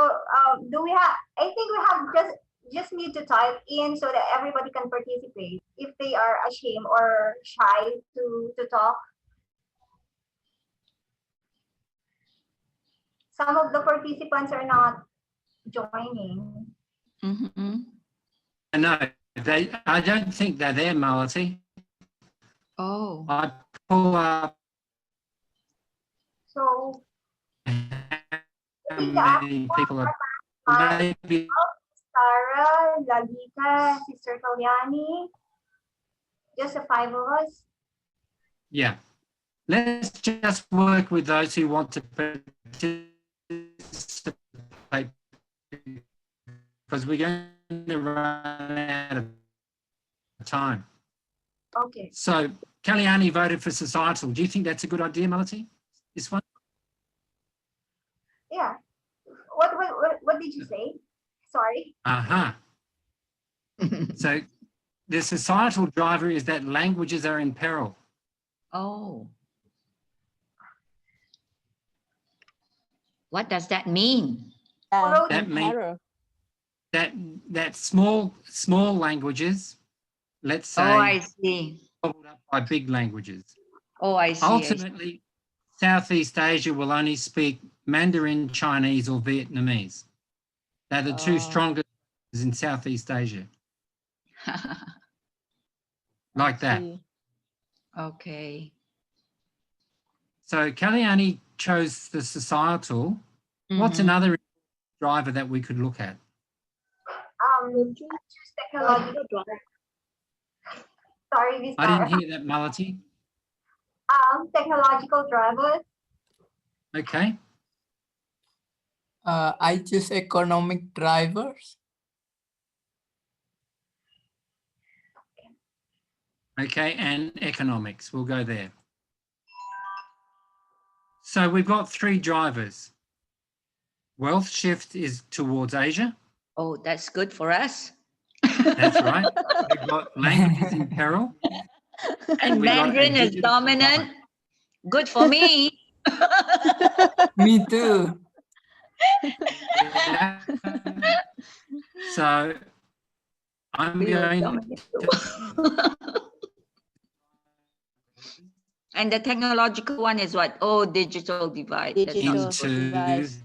do we have? I think we have just need to type in so that everybody can participate if they are ashamed or shy to talk. Some of the participants are not joining. Mhm. know I don't think they're there, Malati. Oh. I pull up So how many people are maybe. Sarah, Lalita, Sister Kalyani, just the 5 of us. Yeah. Let's just work with those who want to participate because we're going to run out of time. Okay. So Kalyani voted for societal. Do you think that's a good idea, Malati? This one? Yeah. What did you say? Sorry. Aha. So the societal driver is that languages are in peril. Oh. What does that mean? Follow That in means peril. that small languages, let's say, Oh, I see. gobbled up by big languages. Oh, I see. Ultimately, Southeast Asia will only speak Mandarin, Chinese, or Vietnamese. They're the two Oh. strongest in Southeast Asia, like that. See. Okay. So Kalyani chose the societal. What's Mhm. another driver that we could look at? Choose technological. Sorry, Vista. I didn't hear that, Malati. Technological drivers. Okay. I choose economic drivers. Okay, and economics. We'll go there. So we've got three drivers. Wealth shift is towards Asia. Oh, that's good for us. That's right. We've got languages in peril. And we got a Mandarin is digital dominant. Good for me. Me too. Yeah. So I'm We are going dominant too. And the technological one is what? Oh, digital divide. That's Digital not good. into, device.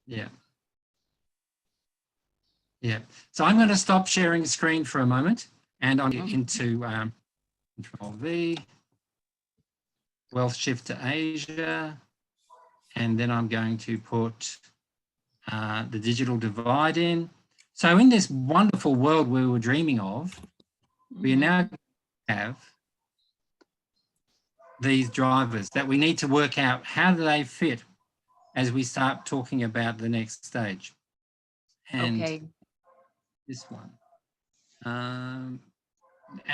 yeah. Yeah. So I'm going to stop sharing screen for a moment and I'll get into Control V, wealth shift to Asia, and then I'm going to put the digital divide in. So in this wonderful world we were dreaming of, we now have these drivers that we need to work out how do they fit as we start talking about the next stage. And Okay. this one,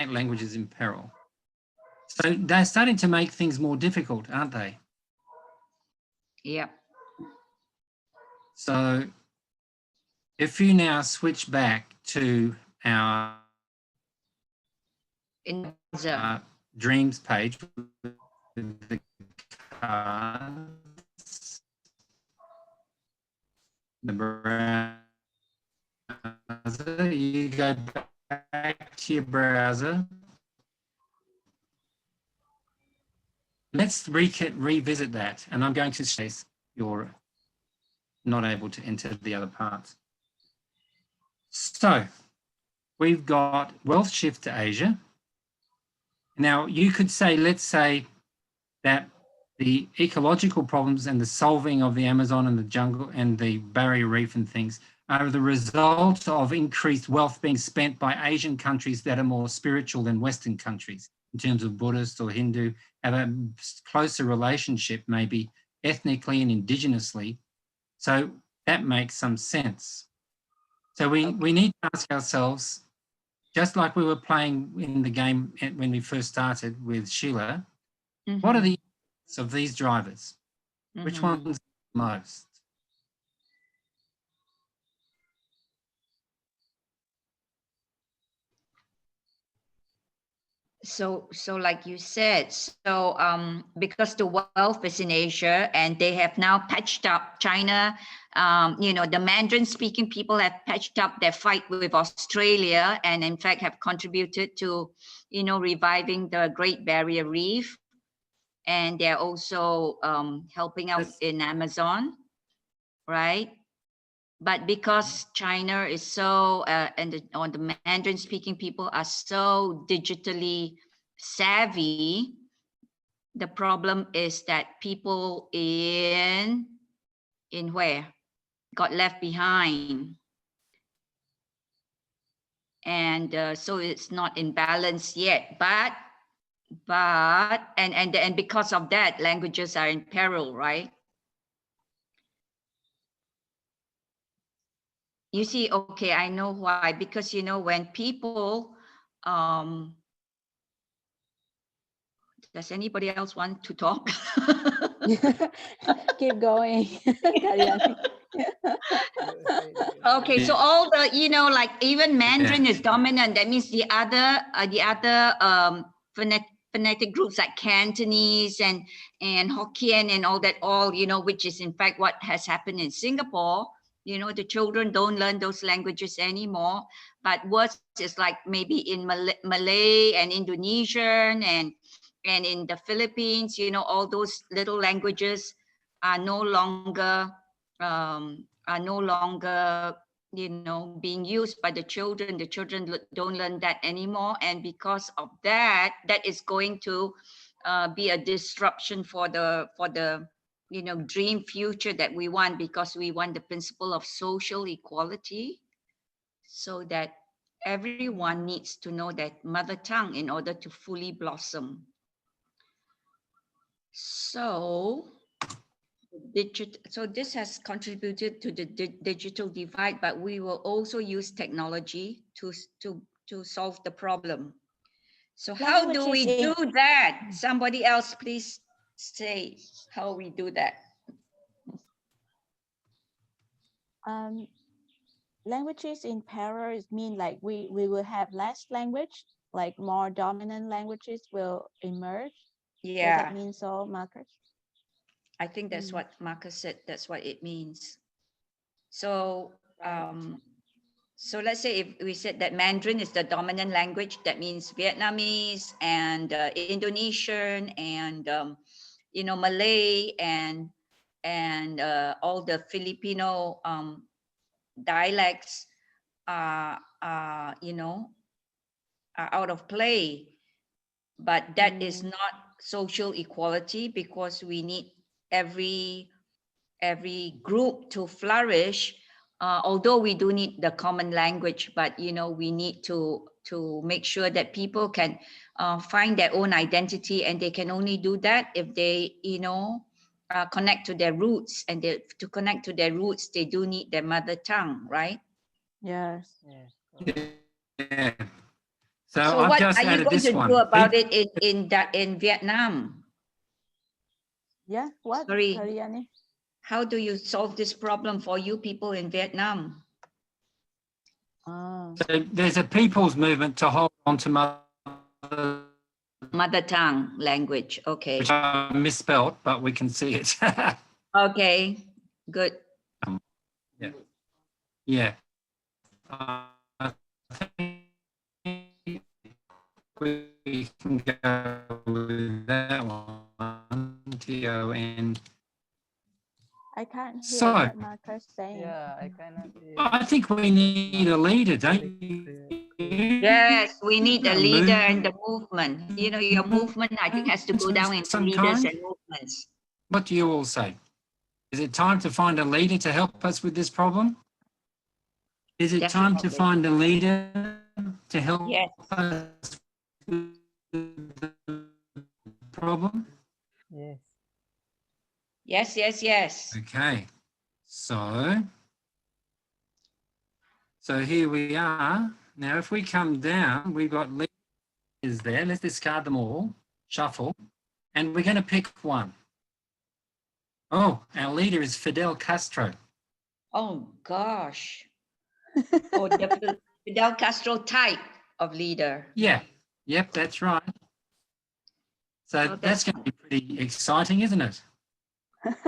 languages in peril. So they're starting to make things more difficult, aren't they? Yeah. So if you now switch back to our In dreams page with the cards, the browser, you go back to your browser. Let's revisit that, and I'm going to say you're not able to enter the other parts. So we've got wealth shift to Asia. Now you could say, let's say that the ecological problems and the solving of the Amazon and the jungle and the barrier reef and things are the result of increased wealth being spent by Asian countries that are more spiritual than Western countries in terms of Buddhist or Hindu, have a closer relationship maybe ethnically and indigenously. So that makes some sense. So we need to ask ourselves, just like we were playing in the game when we first started with Sheila, what are the effects of these drivers? Which ones most? So like you said, so because the wealth is in Asia and they have now patched up China, you know, the Mandarin speaking people have patched up their fight with Australia and in fact have contributed to, you know, reviving the Great Barrier Reef. And they're also helping out in Amazon, right? But because China is so, and the Mandarin speaking people are so digitally savvy, the problem is that people in where? Got left behind. And so it's not in balance yet, and because of that, languages are in peril, right? You see, okay, I know why, because, you know, when people, does anybody else want to talk? Keep going. Kalyani. Okay, so all the, like even Mandarin is dominant. That means the other phonetic groups like Cantonese and Hokkien and all that, which is in fact what has happened in Singapore. The children don't learn those languages anymore. But worse is like maybe in Malay and Indonesian and in the Philippines, all those little languages are no longer being used by the children. The children don't learn that anymore, and because of that is going to be a disruption for the dream future that we want, because we want the principle of social equality, so that everyone needs to know that mother tongue in order to fully blossom. So this has contributed to the digital divide, but we will also use technology to solve the problem. So how do we do that? Somebody else please say how we do that. Languages in parallel mean like we will have less language, like more dominant languages will emerge. Yeah. Does that mean so, Marcus? I think that's what Marcus said. That's what it means. So, so let's say if we said that Mandarin is the dominant language, that means Vietnamese and Indonesian and Malay and all the Filipino dialects are out of play. But that is not social equality, because we need every group to flourish, although we do need the common language, but we need to make sure that people can find their own identity, and they can only do that if they connect to their roots, and to connect to their roots they do need their mother tongue, right? Yes. Yeah. So I've what just are you added going this to one. do about it in Vietnam? Yeah, what? Sorry. Kalyani? How do you solve this problem for you people in Vietnam? Oh. So there's a people's movement to hold on to mother tongue language. Okay. Which I misspelled, but we can see it. Okay, good. Yeah. Yeah. I think we can go with that one. TON. I can't hear So, what Marcus saying. Yeah, I cannot hear. I think we need a leader, don't you? Yes, we need a leader in the movement. Your movement, I think, has to go down into Some leaders kind? and movements. What do you all say? Is it time to find a leader to help us with this problem? Is it time to Definitely. find a leader to help Yes. us with the problem? Yes. Yes, yes, yes. Okay, so here we are. Now, if we come down, we've got leaders there. Let's discard them all, shuffle, and we're going to pick one. Oh, our leader is Fidel Castro. Oh, gosh. Oh, the Fidel Castro type of leader. Yeah, yep, that's right. So that's going to be pretty exciting, isn't it?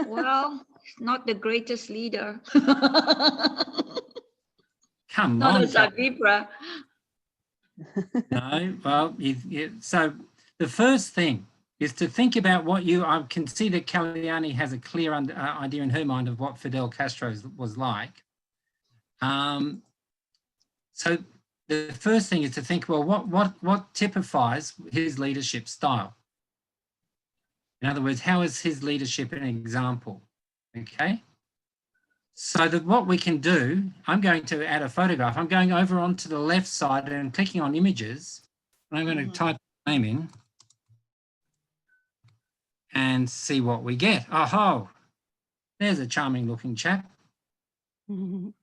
Well, not the greatest leader. Come Not on. a Zagibra. No, well, so the first thing is to think about what I can see that Kalyani has a clear idea in her mind of what Fidel Castro was like. So the first thing is to think, well, what typifies his leadership style? In other words, how is his leadership an example? Okay. So what we can do, I'm going to add a photograph. I'm going over onto the left side and clicking on images. And I'm going to type the name in and see what we get. Oh, there's a charming looking chap. All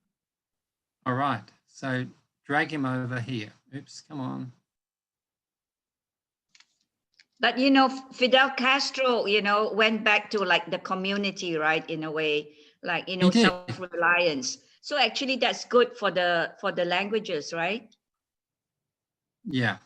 right, so drag him over here. Oops, come on. But you know, Fidel Castro, you know, went back to like the community, right? In a way, like, you know, did. self-reliance. So actually that's good for the languages, right? Yeah,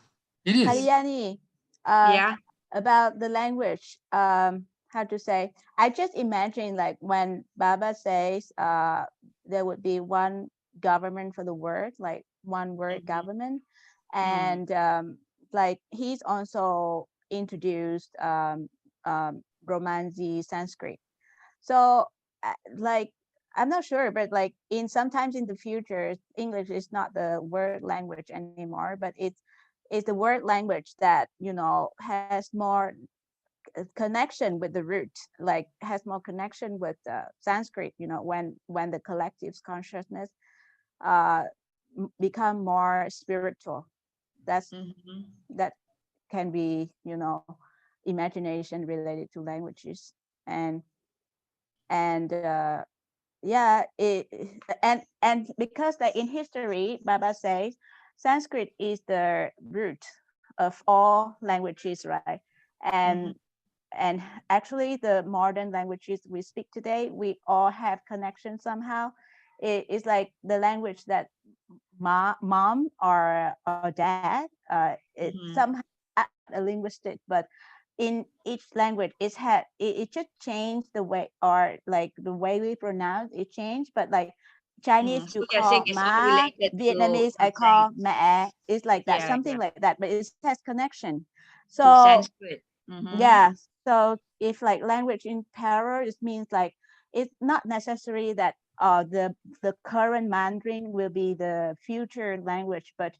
it is. Kalyani, Yeah. about the language, how to say, I just imagine like when Baba says there would be one government for the world, like one word government, and like he's also introduced Romanzi Sanskrit. So like I'm not sure, but like in sometimes in the future, English is not the word language anymore, but it's the word language that, you know, has more connection with the root, like has more connection with Sanskrit, you know, when the collective's consciousness become more spiritual. That's that can be, you know, imagination related to languages. And yeah, and because like in history, Baba says Sanskrit is the root of all languages, right? And and actually the modern languages we speak today, we all have connection somehow. It's like the language that mom or dad, it somehow a linguistic, but in each language it just changed the way, or like the way we pronounce it changed, but like Chinese So you you're saying call it's all ma, related Vietnamese to I call mẹ. It's like that, Yeah, something yeah. like that, but it has connection. To So Sanskrit. yeah, so if like language in parallel, it means like it's not necessary that the current Mandarin will be the future language, but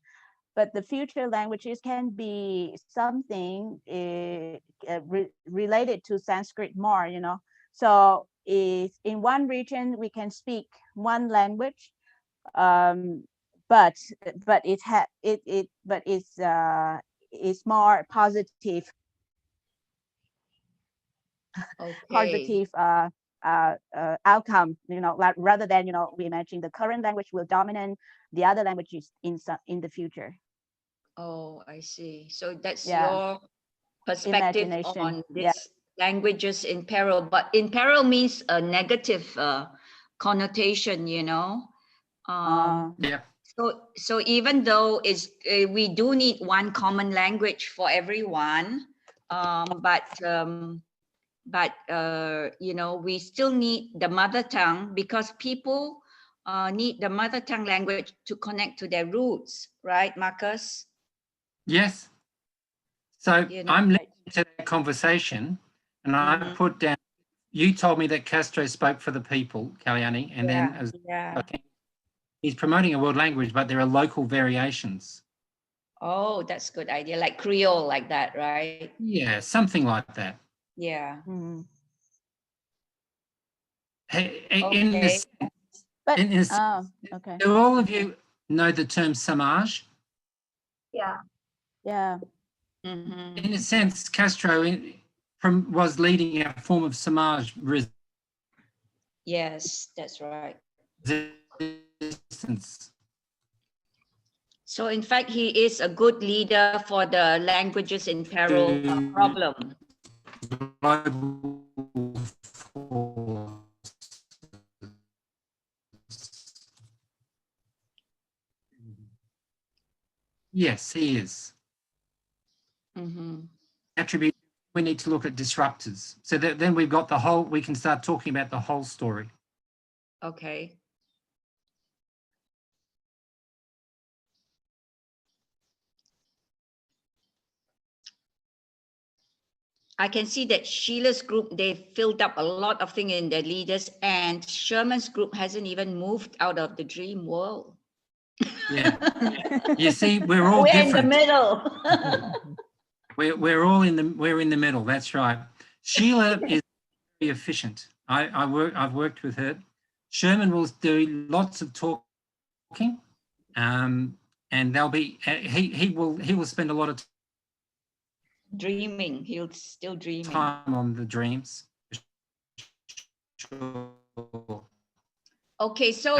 the future languages can be something related to Sanskrit more, you know. So if in one region we can speak one language, but it's more positive positive outcome, you know, like rather than, you know, we imagine the current language will dominate the other languages in the future. Oh, I see. So that's Yeah. your perspective Imagination. on Yeah. this languages in peril, but in peril means a negative connotation, you know. Yeah. So even though it's we do need one common language for everyone, but you know, we still need the mother tongue, because people need the mother tongue language to connect to their roots, right, Marcus? Yes. So You know, I'm listening to that conversation, and I put down, you told me that Castro spoke for the people, Kalyani, and then as I think he's promoting a world language, but there are local variations. Oh, that's a good idea. Like Creole, like that, right? Yeah, something like that. Yeah. Hey, Okay. Okay. Do all of you know the term samaj? Yeah. Yeah. In a sense, Castro was leading a form of samaj Yes, that's right. resistance. So in fact, he is a good leader for the languages in peril problem. Yes, he is. Attribute, we need to look at disruptors. So that then we've got the whole, we can start talking about the whole story. Okay. I can see that Sheila's group, they filled up a lot of things in their leaders, and Sherman's group hasn't even moved out of the dream world. Yeah. You see, we're all We're different. in the middle. we're all in the middle. That's right. Sheila is very efficient. I've worked with her. Sherman will do lots of talking, and they'll be he will spend a lot of dreaming. He'll still dreaming. time on the dreams. Sure. Okay, so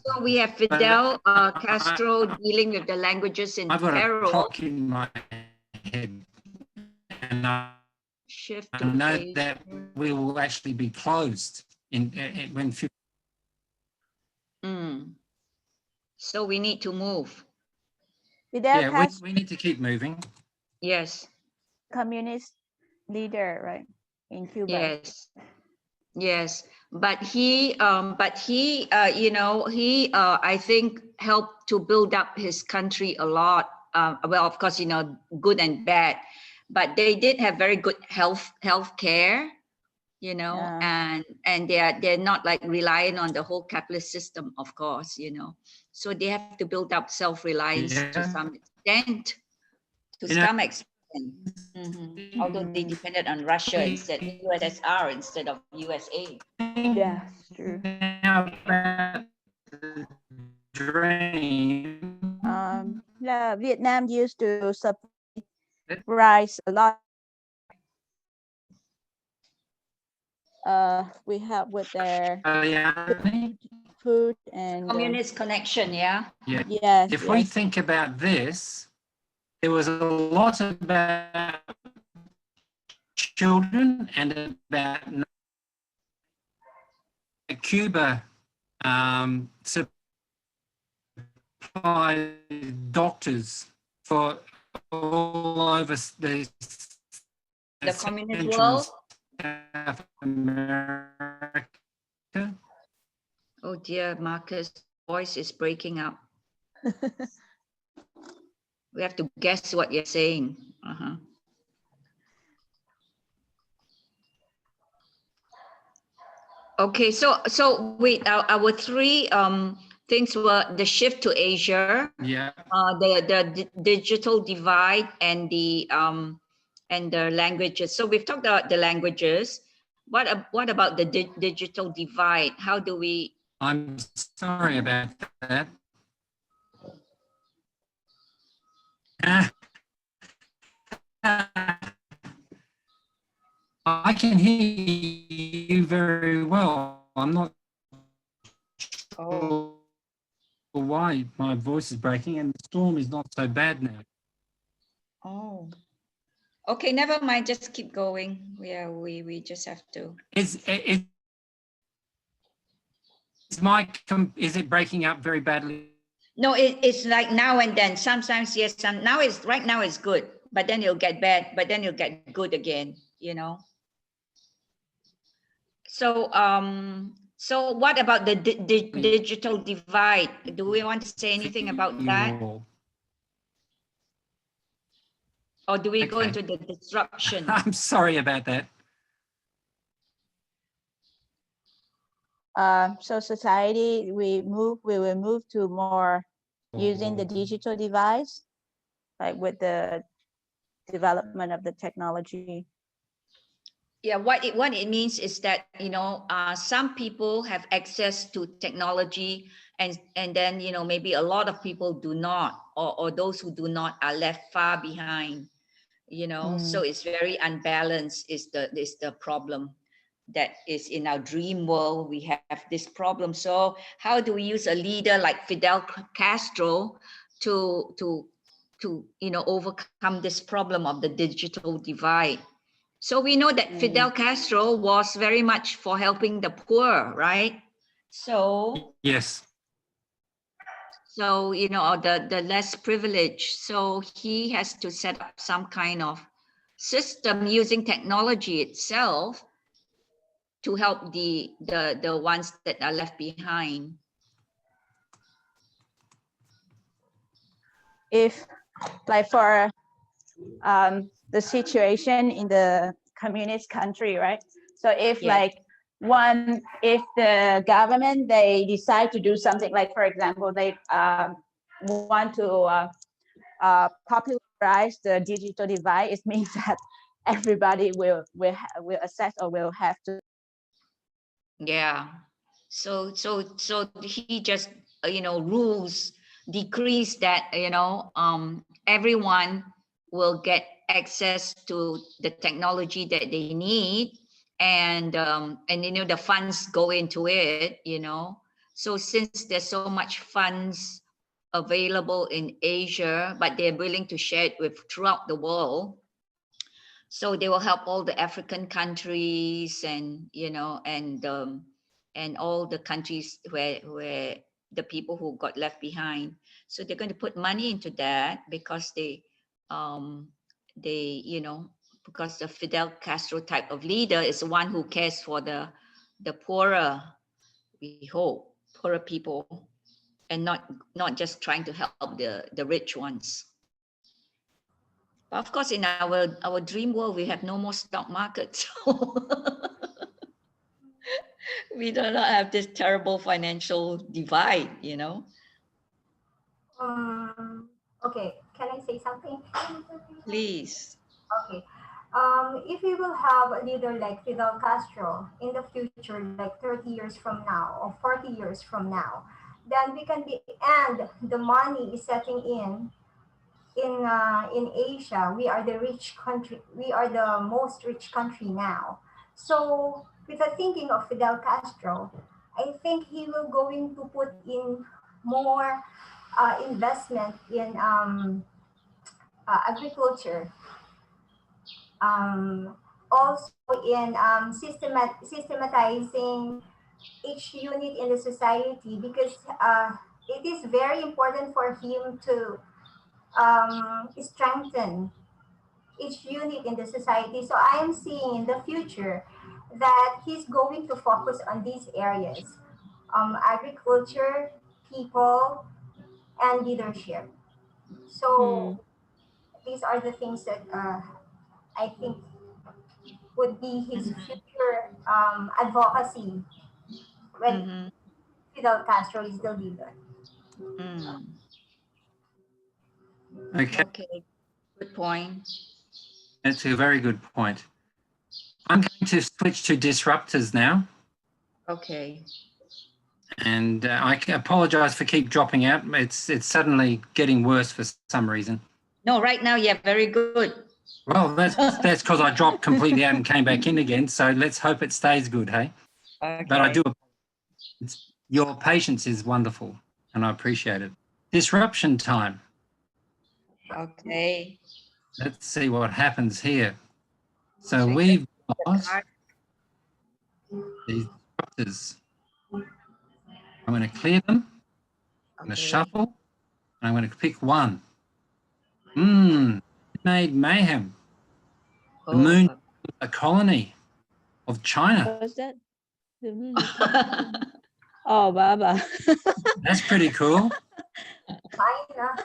so we have Fidel Castro dealing with the languages in I've got peril. a clock in my head And I Shift I to know Asia. that we will actually be closed in when So we need to move. Fidel yeah, Castro, we need to keep moving. Yes, communist leader, right, in Cuba. yes, yes. But he, you know, I think helped to build up his country a lot. Well, of course, you know, good and bad, but they did have very good health care, you know, Yeah. and they're not like relying on the whole capitalist system, of course, you know. So they have to build up self-reliance to Yeah. some extent. To You know, some extent. Although they depended on Russia instead, USSR instead of USA. Yeah, true. Now about the dream. Yeah, Vietnam used to supply rice a lot. We help with their food and Communist connection, yeah. Yeah. Yes. If we yes. think about this, there was a lot about children and about Cuba supply doctors for all over the communist world. South America. Oh dear, Marcus, voice is breaking up. We have to guess what you're saying. Okay, so wait, our three things were the shift to Asia, yeah, the digital divide, and the languages. So we've talked about the languages. What about the digital divide? How do we? I'm sorry about that. I can hear you very well. I'm not sure why my voice is breaking, and the storm is not so bad now. Oh, okay, never mind. Just keep going. Yeah, we just have to. Is it breaking up very badly? No, it's like now and then. Sometimes yes, right now it's good, but then it'll get bad, but then it'll get good again, you know. So so what about the digital divide? Do we want to say anything about that? Or do we go into the disruption? I'm sorry about that. So society, we will move to more using the digital device, like with the development of the technology. Yeah, what it means is that, you know, some people have access to technology, and then, you know, maybe a lot of people do not, or those who do not are left far behind, you know. So it's very unbalanced is the problem that is in our dream world. We have this problem. So how do we use a leader like Fidel Castro to you know, overcome this problem of the digital divide? So we know that Fidel Castro was very much for helping the poor, right? So yes. So, you know, the less privileged. So he has to set up some kind of system using technology itself to help the ones that are left behind. If, like, for the situation in the communist country, right? So if like if the government, they decide to do something, like, for example, they want to popularize the digital divide, it means that everybody will access or will have to. Yeah. So he just, you know, rules, decrees that, you know, everyone will get access to the technology that they need, and you know, the funds go into it, you know. So since there's so much funds available in Asia, but they're willing to share it with throughout the world, So they will help all the African countries and, you know, and all the countries where the people who got left behind. So they're going to put money into that because they, you know, because the Fidel Castro type of leader is the one who cares for the poorer, we hope, poorer people, and not just trying to help the rich ones. But of course, in our dream world, we have no more stock market. So we do not have this terrible financial divide, you know. Okay, can I say something? Please. Okay. If we will have a leader like Fidel Castro in the future, like 30 years from now or 40 years from now, then we can be, and the money is setting in Asia. We are the rich country. We are the most rich country now. So with the thinking of Fidel Castro, I think he will going to put in more investment in agriculture. Also in systematizing each unit in the society, because it is very important for him to strengthen each unit in the society. So I am seeing in the future that he's going to focus on these areas: agriculture, people, and leadership. So these are the things that I think would be his future advocacy when Fidel Castro is the leader. Okay, good point. That's a very good point. I'm going to switch to disruptors now. Okay. And I apologize for keep dropping out. It's suddenly getting worse for some reason. No, right now, yeah, very good. Well, that's because I dropped completely out and came back in again. So let's hope it stays good, hey? Okay. But I do. Your patience is wonderful, and I appreciate it. Disruption time. Okay. Let's see what happens here. So we've got these disruptors. I'm going to clear them. I'm going to shuffle. And I'm going to pick one. Made mayhem. The moon, a colony of China. What's that? Oh, Baba. That's pretty cool. China.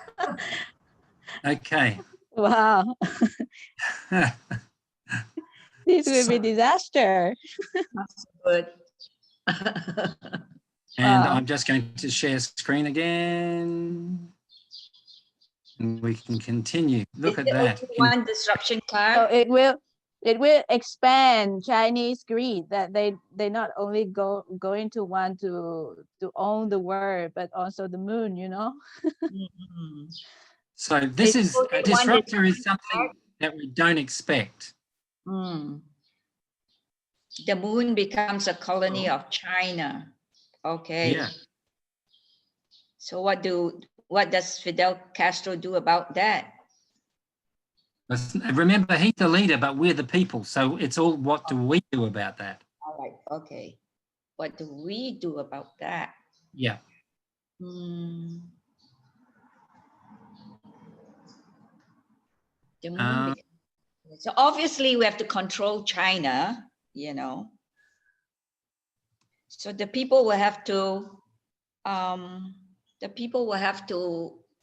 Wow. Okay. This will be disaster. Good. And I'm just going to share screen again. And we can continue. Look at that. One disruption card. So it will expand Chinese greed, that they not only going to want to own the world, but also the moon, you know. So this is a disruptor is something that we don't expect. The moon becomes a colony of China. Okay. Yeah. So what does Fidel Castro do about that? Remember, he's the leader, but we're the people. So it's all, what do we do about that? All right. Okay. What do we do about that? Yeah. The moon so obviously we have to control China, you know. So the people will have to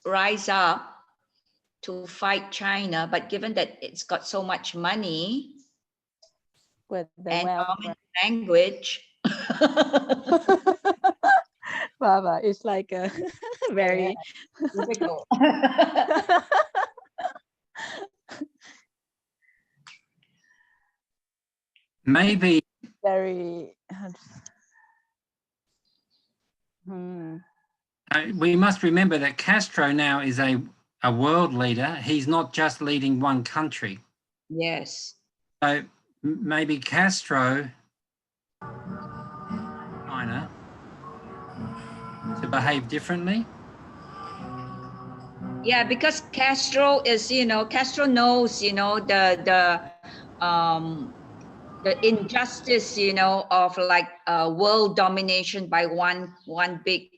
rise up to fight China, but given that it's got so much money with the and common language, Baba, it's like a very difficult. Maybe very. We must remember that Castro now is a world leader. He's not just leading one country. Yes. So maybe Castro, China, to behave differently. Yeah, because Castro is, Castro knows, the the injustice, you know, of like world domination by one big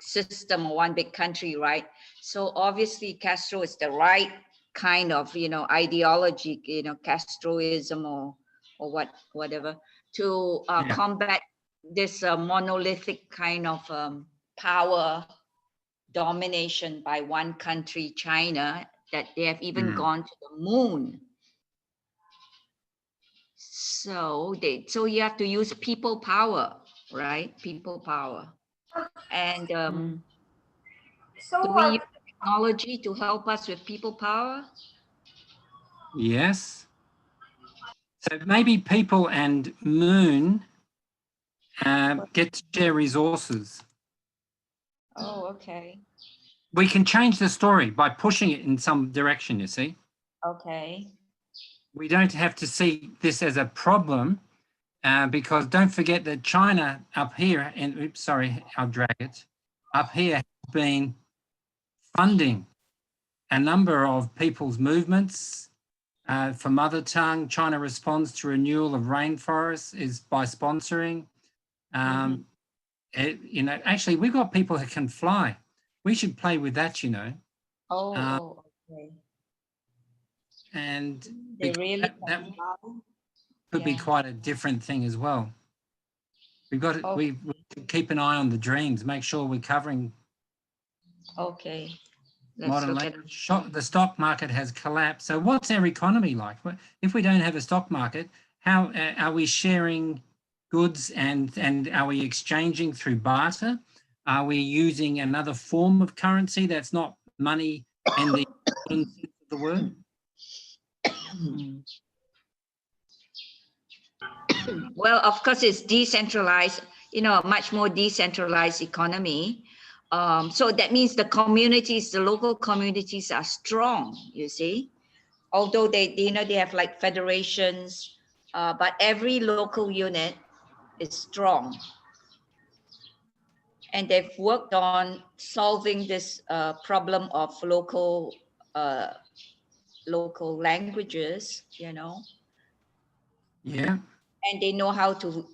system or one big country, right? So obviously Castro is the right kind of, you know, ideology, you know, Castroism or whatever, to combat this monolithic kind of power domination by one country, China, that they have even gone to the moon. So you have to use people power, right? People power. And So do we use technology to help us with people power? Yes. So maybe people and moon get to share resources. Oh, okay. We can change the story by pushing it in some direction, you see. Okay. We don't have to see this as a problem because don't forget that China up here, and oops, sorry, I'll drag it, up here has been funding a number of people's movements for mother tongue. China responds to renewal of rainforests is by sponsoring. You know, actually, we've got people who can fly. We should play with that, you know. Oh, okay. And They really that could be quite a different thing as well. We've got to, we keep an eye on the dreams, make sure we're covering okay. modern language. The stock market has collapsed. So what's our economy like? If we don't have a stock market, how are we sharing goods and are we exchanging through barter? Are we using another form of currency that's not money and the modern sense of the word? Well, of course, it's decentralized, you know, much more decentralized economy. So that means the communities, the local communities are strong, you see, although they you know, they have like federations, but every local unit is strong. And they've worked on solving this problem of local languages, you know. Yeah. And they know how to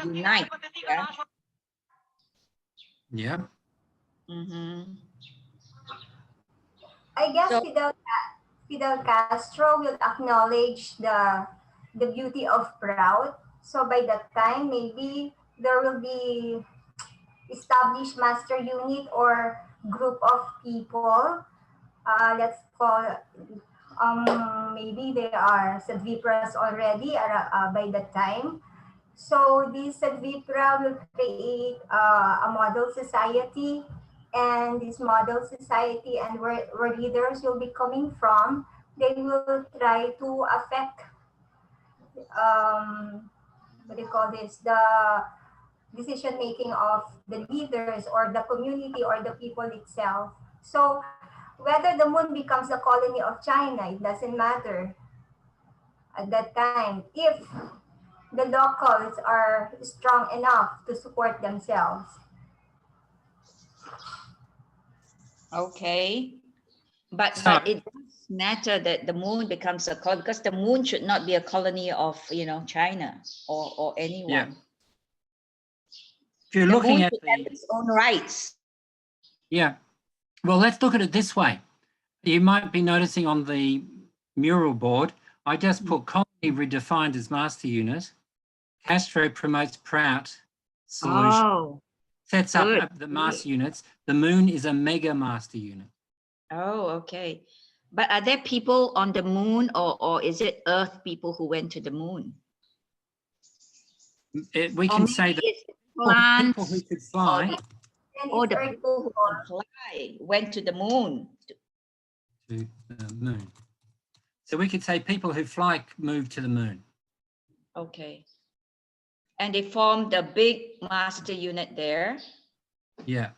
unite. Yeah. Yeah. I guess Fidel Castro will acknowledge the beauty of proud. So by that time, maybe there will be established master unit or group of people. Let's call maybe they are Sadvipras already by that time. So this Sadvipra will create a model society, and this model society and where leaders will be coming from, they will try to affect what do you call this, the decision making of the leaders or the community or the people itself. So whether the moon becomes a colony of China, it doesn't matter at that time if the locals are strong enough to support themselves. Okay, but it does matter that the moon becomes a colony, because the moon should not be a colony of, you know, China or anyone. Yeah. If you're the looking moon at should have its own rights. Yeah. Well, let's look at it this way. You might be noticing on the mural board, I just put colony redefined as master unit. Castro promotes Prout solution. Oh, sets up the master units. The moon is a mega master unit. Oh, okay. But are there people on the moon, or is it Earth people who went to the moon? We can say that people who could fly, or the people who can fly went to the moon. To the moon. So we could say people who fly moved to the moon. Okay. And they formed a big master unit there. Yeah.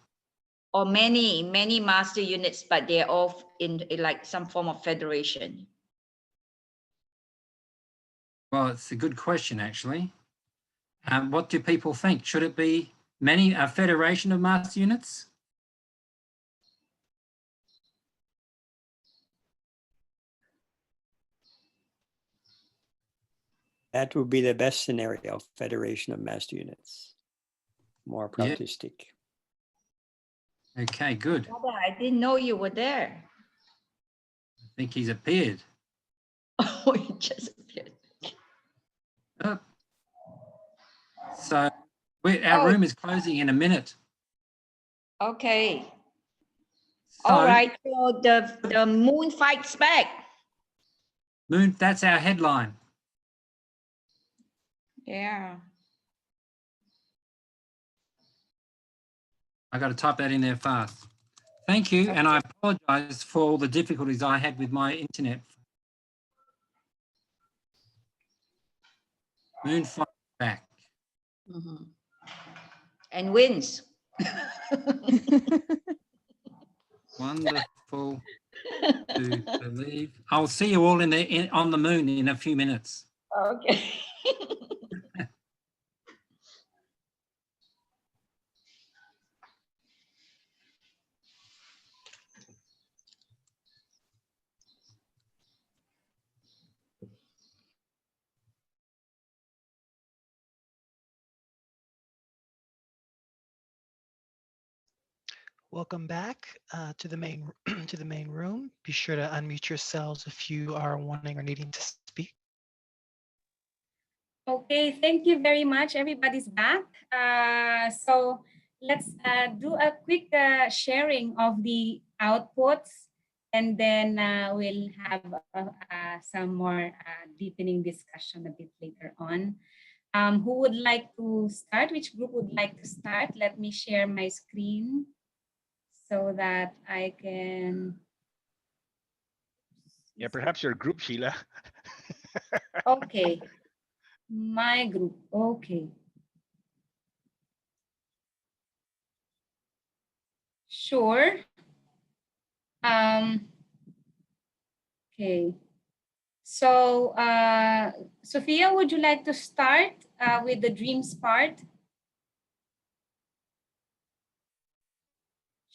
Or many master units, but they're all in like some form of federation. Well, it's a good question, actually. What do people think? Should it be a federation of master units? That would be the best scenario, Federation of Master Units. More Yeah. Prautistic. Okay, good. Baba, I didn't know you were there. I think he's appeared. Oh, he just appeared. Oh. So our room is closing in a minute. Okay. So, All right. So the moon fights back. Moon, that's our headline. Yeah. I got to type that in there fast. Thank you, and I apologize for all the difficulties I had with my internet. Moon fights back. Mhm. And wins. Wonderful to believe. I'll see you all on the moon in a few minutes. Okay. Welcome back to the main to the main room. Be sure to unmute yourselves if you are wanting or needing to speak. Okay, thank you very much. Everybody's back. So let's do a quick sharing of the outputs, and then we'll have some more deepening discussion a bit later on. Who would like to start? Which group would like to start? Let me share my screen so that I can. Yeah, perhaps your group, Sheila. Okay. My group, okay. Sure. Okay. So, Sophia, would you like to start with the dreams part?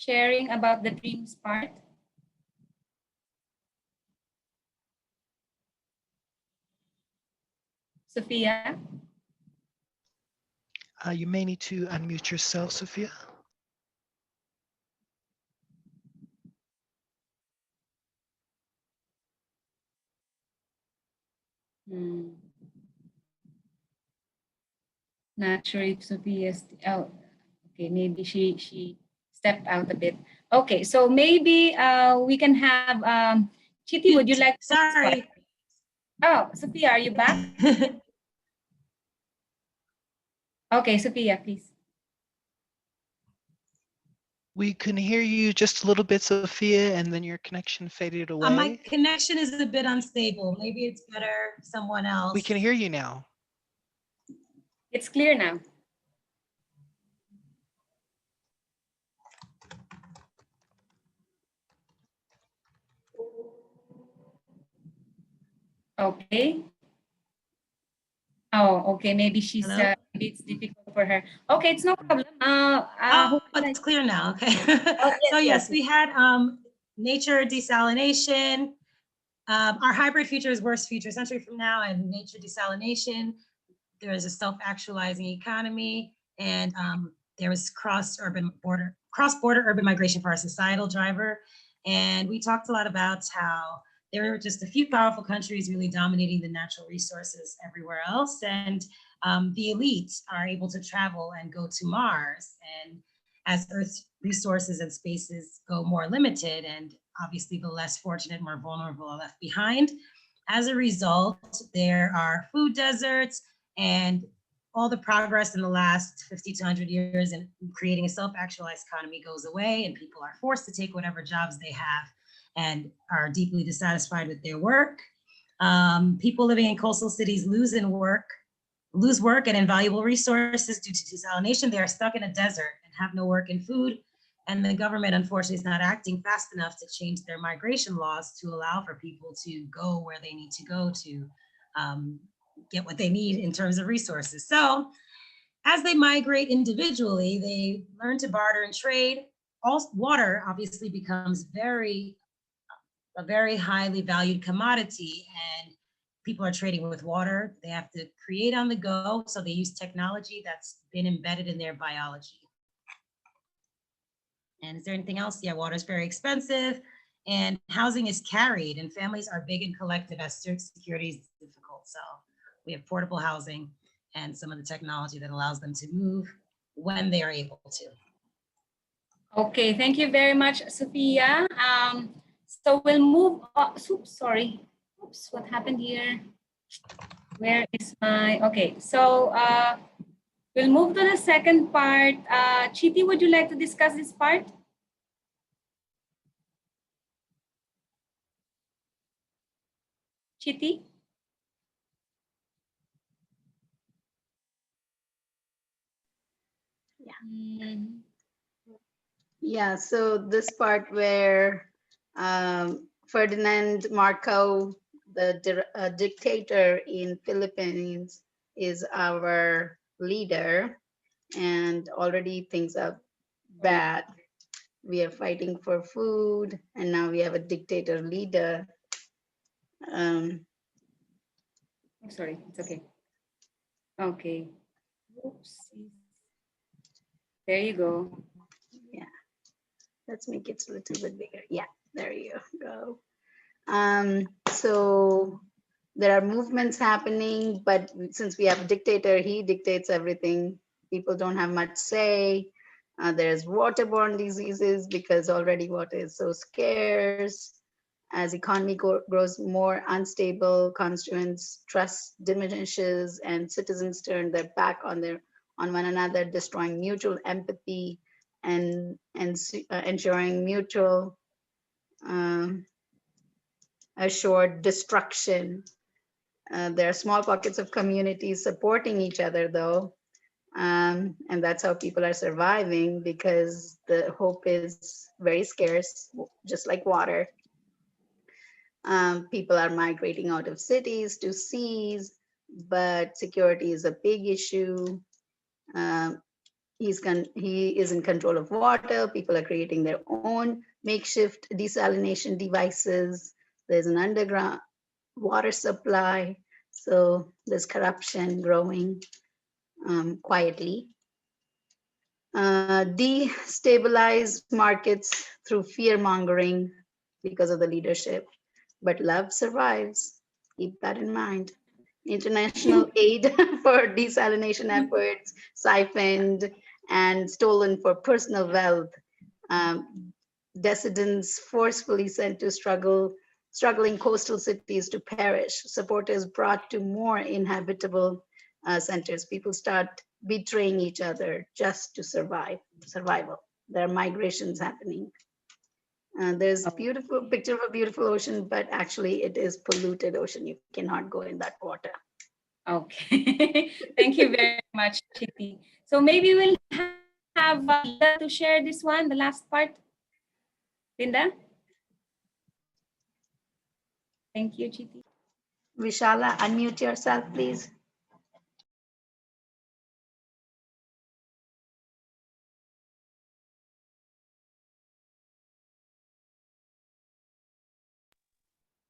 Sharing about the dreams part. Sophia? You may need to unmute yourself, Sophia. Not sure if Sophia's out. Okay, maybe she stepped out a bit. Okay, so maybe we can have Chitty, would you like to Sorry. Oh, Sophia, are you back? Okay, Sophia, please. We can hear you just a little bit, Sophia, and then your connection faded away. My connection is a bit unstable. Maybe it's better someone else. We can hear you now. It's clear now. Okay. Oh, okay. Maybe she's maybe it's difficult for her. Okay, it's no problem. It's clear now. Okay. So yes, we had nature desalination. Our hybrid future is worst future century from now, and nature desalination. There is a self-actualizing economy, and there was cross-border urban migration for our societal driver. And we talked a lot about how there were just a few powerful countries really dominating the natural resources everywhere else. And the elites are able to travel and go to Mars. And as Earth's resources and spaces go more limited, and obviously the less fortunate, more vulnerable are left behind. As a result, there are food deserts, and all the progress in the last 50 to 100 years in creating a self-actualized economy goes away, and people are forced to take whatever jobs they have and are deeply dissatisfied with their work. People living in coastal cities lose work and invaluable resources due to desalination. They are stuck in a desert and have no work and food. And the government, unfortunately, is not acting fast enough to change their migration laws to allow for people to go where they need to go to get what they need in terms of resources. So as they migrate individually, they learn to barter and trade. Water obviously becomes a very highly valued commodity, and people are trading with water. They have to create on the go. So they use technology that's been embedded in their biology. And is there anything else? Yeah, water is very expensive and housing is carried and families are big and collective as security is difficult. So we have portable housing and some of the technology that allows them to move when they are able to. Okay, thank you very much, Sophia. So we'll move on. Oops, sorry. Oops, what happened here? Where is my, okay, so we'll move to the second part. Chiti, would you like to discuss this part? Chiti? Yeah, so this part where Ferdinand Marcos, the dictator in Philippines, is our leader, and already things are bad. We are fighting for food, and now we have a dictator leader. Sorry, it's okay. Okay. Oops. There you go. Yeah, let's make it a little bit bigger. Yeah, there you go. So there are movements happening, but since we have a dictator, he dictates everything. People don't have much say. There's waterborne diseases because already water is so scarce. As economy grows more unstable, constituents' trust diminishes, and citizens turn their back on one another, destroying mutual empathy and ensuring mutual assured destruction. There are small pockets of communities supporting each other, though, and that's how people are surviving, because the hope is very scarce, just like water. People are migrating out of cities to seas, but security is a big issue. He is in control of water. People are creating their own makeshift desalination devices. There's an underground water supply. So there's corruption growing quietly. Destabilize markets through fear mongering because of the leadership, but love survives. Keep that in mind. International aid for desalination efforts siphoned and stolen for personal wealth. Dissidents forcefully sent to struggling coastal cities to perish. Supporters brought to more inhabitable centers. People start betraying each other just to survival. There are migrations happening. There's a beautiful picture of a beautiful ocean, but actually it is polluted ocean. You cannot go in that water. Okay, thank you very much, Chiti. So maybe we'll have Linda to share this one, the last part. Linda? Thank you, Chiti. Vishala, unmute yourself, please.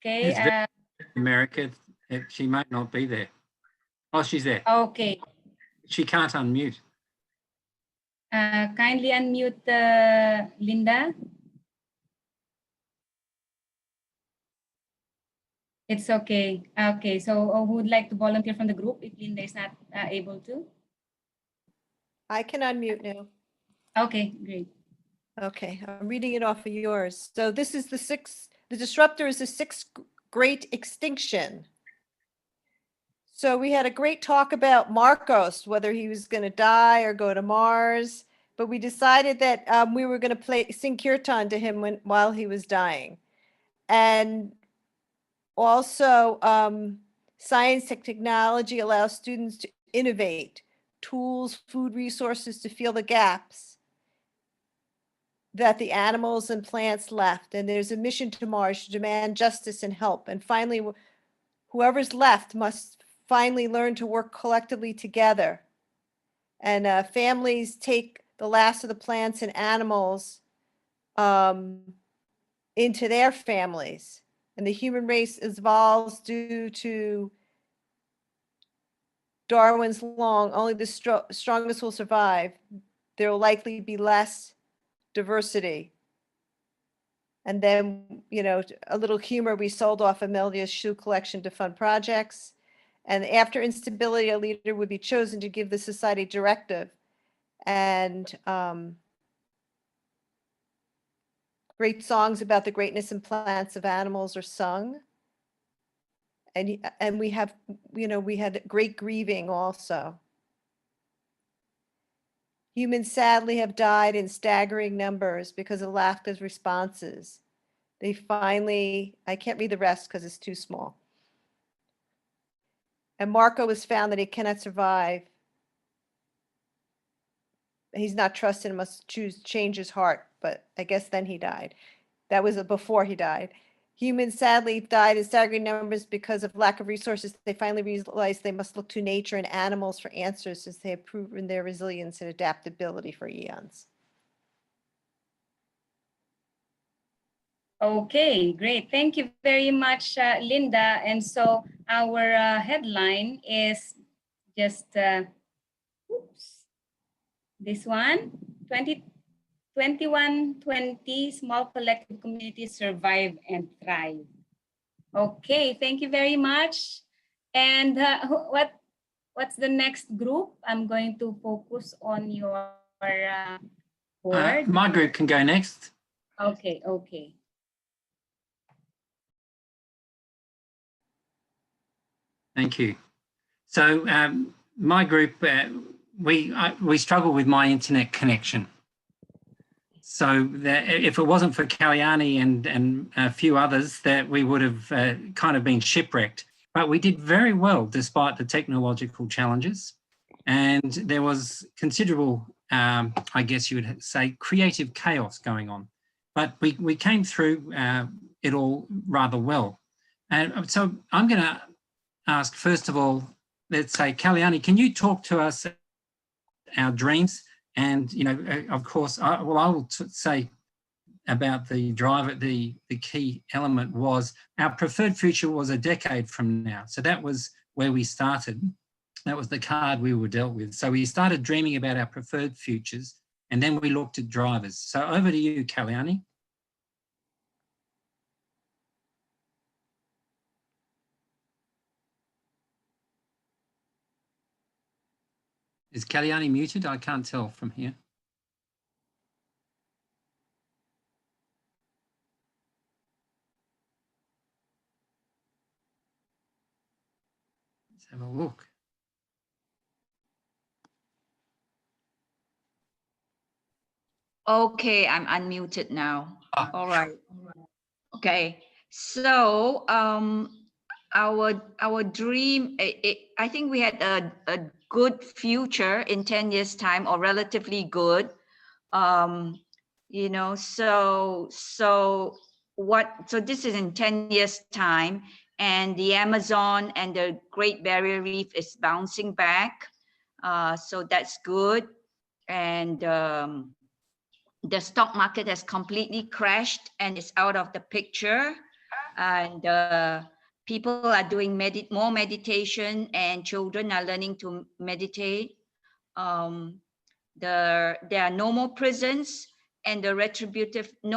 Okay. It's very America. She might not be there. Oh, she's there. Okay. She can't unmute. Kindly unmute Linda. It's okay. Okay, so who would like to volunteer from the group if Linda is not able to? I can unmute now. Okay, great. Okay, I'm reading it off of yours. So this is the disruptor is the sixth great extinction. So we had a great talk about Marcos, whether he was going to die or go to Mars, but we decided that we were going to sing kirtan to him while he was dying. And also, science and technology allows students to innovate tools, food resources to fill the gaps that the animals and plants left. And there's a mission to Mars to demand justice and help. And finally, whoever's left must finally learn to work collectively together. And families take the last of the plants and animals into their families. and the human race evolves due to Darwin's law, only the strongest will survive. There will likely be less diversity. And then, you know, a little humor, we sold off Amelia's shoe collection to fund projects. And after instability, a leader would be chosen to give the society directive. And great songs about the greatness and plants of animals are sung. And we have, you know, we had great grieving also. Humans sadly have died in staggering numbers because of lack of responses. They finally, I can't read the rest because it's too small. And Marco was found that he cannot survive. He's not trusted and must change his heart, but I guess then he died. That was before he died. Humans sadly died in staggering numbers because of lack of resources. They finally realized they must look to nature and animals for answers since they have proven their resilience and adaptability for eons. Okay, great. Thank you very much, Linda. And so our headline is just, this one, 2120 Small Collective Communities Survive and Thrive. Okay, thank you very much. And what's the next group? I'm going to focus on your board. My group can go next. Okay, okay. Thank you. So my group, we struggle with my internet connection. So that if it wasn't for Kalyani and a few others, that we would have kind of been shipwrecked. But we did very well despite the technological challenges. And there was considerable, I guess you would say, creative chaos going on. But we came through it all rather well. And so I'm going to ask, first of all, let's say, Kalyani, can you talk to us our dreams? And, you know, of course, I will say about the driver, the key element was our preferred future was a decade from now. So that was where we started. That was the card we were dealt with. So we started dreaming about our preferred futures, and then we looked at drivers. So over to you, Kalyani. Is Kalyani muted? I can't tell from here. Let's have a look. Okay, I'm unmuted now. All right. Okay. So our dream, I think we had a good future in 10 years time, or relatively good. You know, so this is in 10 years time, and the Amazon and the Great Barrier Reef is bouncing back. So that's good. And the stock market has completely crashed and is out of the picture. And people are doing more meditation, and children are learning to meditate. There are no more prisons, and no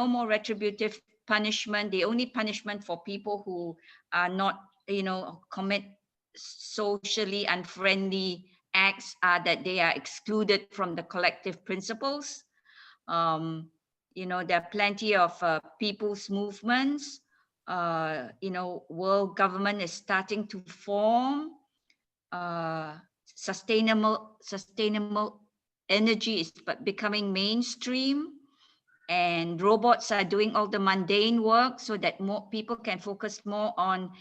more retributive punishment. The only punishment for people who are not, you know, commit socially unfriendly acts are that they are excluded from the collective principles. You know, there are plenty of people's movements. You know, world government is starting to form. Sustainable energy is becoming mainstream, and robots are doing all the mundane work so that more people can focus more on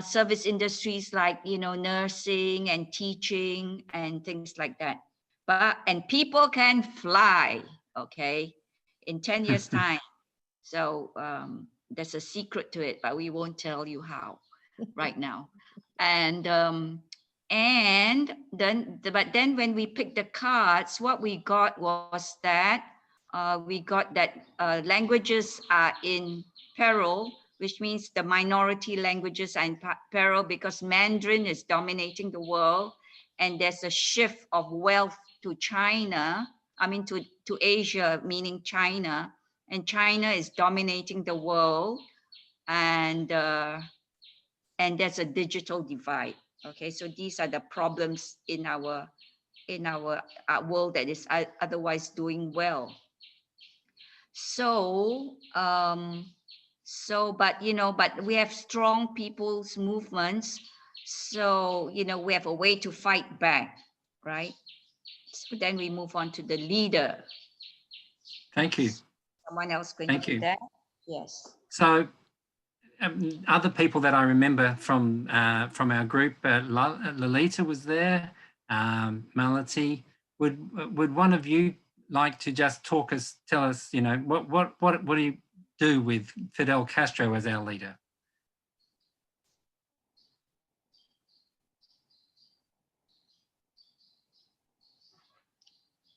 service industries like, you know, nursing and teaching and things like that. And people can fly, okay, in 10 years time. So there's a secret to it, but we won't tell you how right now. And then when we picked the cards, what we got was that we got that languages are in peril, which means the minority languages are in peril because Mandarin is dominating the world, and there's a shift of wealth to China, to Asia, meaning China, and China is dominating the world, and there's a digital divide. Okay, so these are the problems in our world that is otherwise doing well. So, but we have strong people's movements. So, we have a way to fight back, right? So then we move on to the leader. Thank you. Someone else going Thank to do you. that? Yes. So other people that I remember from our group, Lolita was there, Malati. Would one of you like to just tell us, what do you do with Fidel Castro as our leader?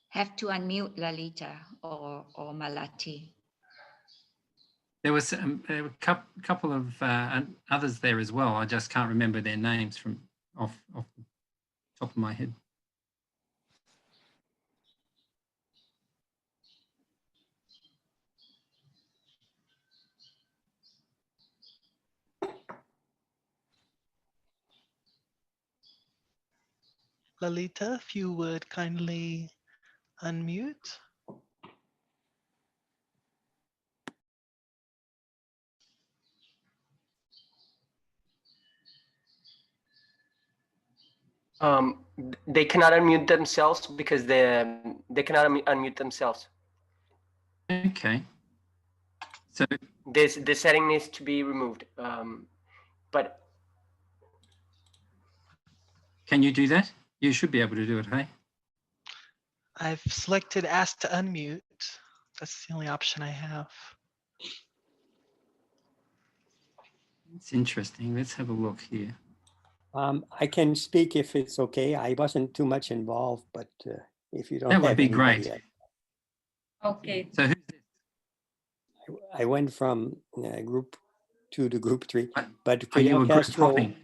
Have to unmute Lalita or Malati. There was a couple of others there as well. I just can't remember their names from off the top of my head. Lalita, if you would kindly unmute. They cannot unmute themselves because they cannot unmute themselves. Okay. So this setting needs to be removed. But can you do that? You should be able to do it, hey? I've selected ask to unmute. That's the only option I have. It's interesting. Let's have a look here. I can speak if it's okay. I wasn't too much involved, but if you don't that would have be anybody great. Okay. So who's this? I went from group 2 to group 3, but Are you Fidel a group Castro, hopping?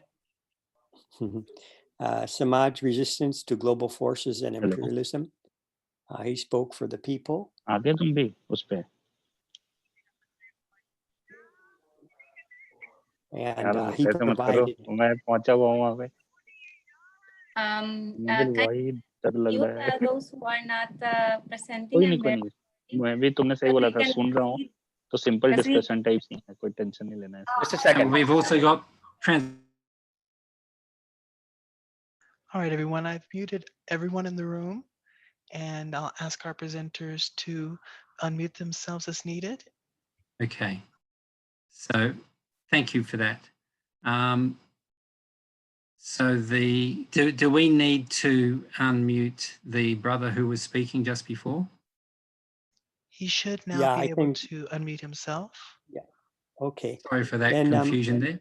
Samaj Resistance to Global Forces and Imperialism. He spoke for the people. आगे तुम भी उस पे And he मत करो provided. मैं पहुंचा हुआ हूं वहां पे मुझे Can वही डर लग you, रहा है those who are not presenting कोई नहीं and कोई नहीं मैं भी तुमने सही बोला था सुन रहा हूँ तो simple Because we- discussion types नहीं है कोई टेंशन नहीं लेना है just a second. And we've also got All right, everyone, I've muted everyone in the room, and I'll ask our presenters to unmute themselves as needed. Okay. So thank you for that. So do we need to unmute the brother who was speaking just before? He should now Yeah, be I able think- to unmute himself. Yeah. Okay. Sorry for that And, confusion there.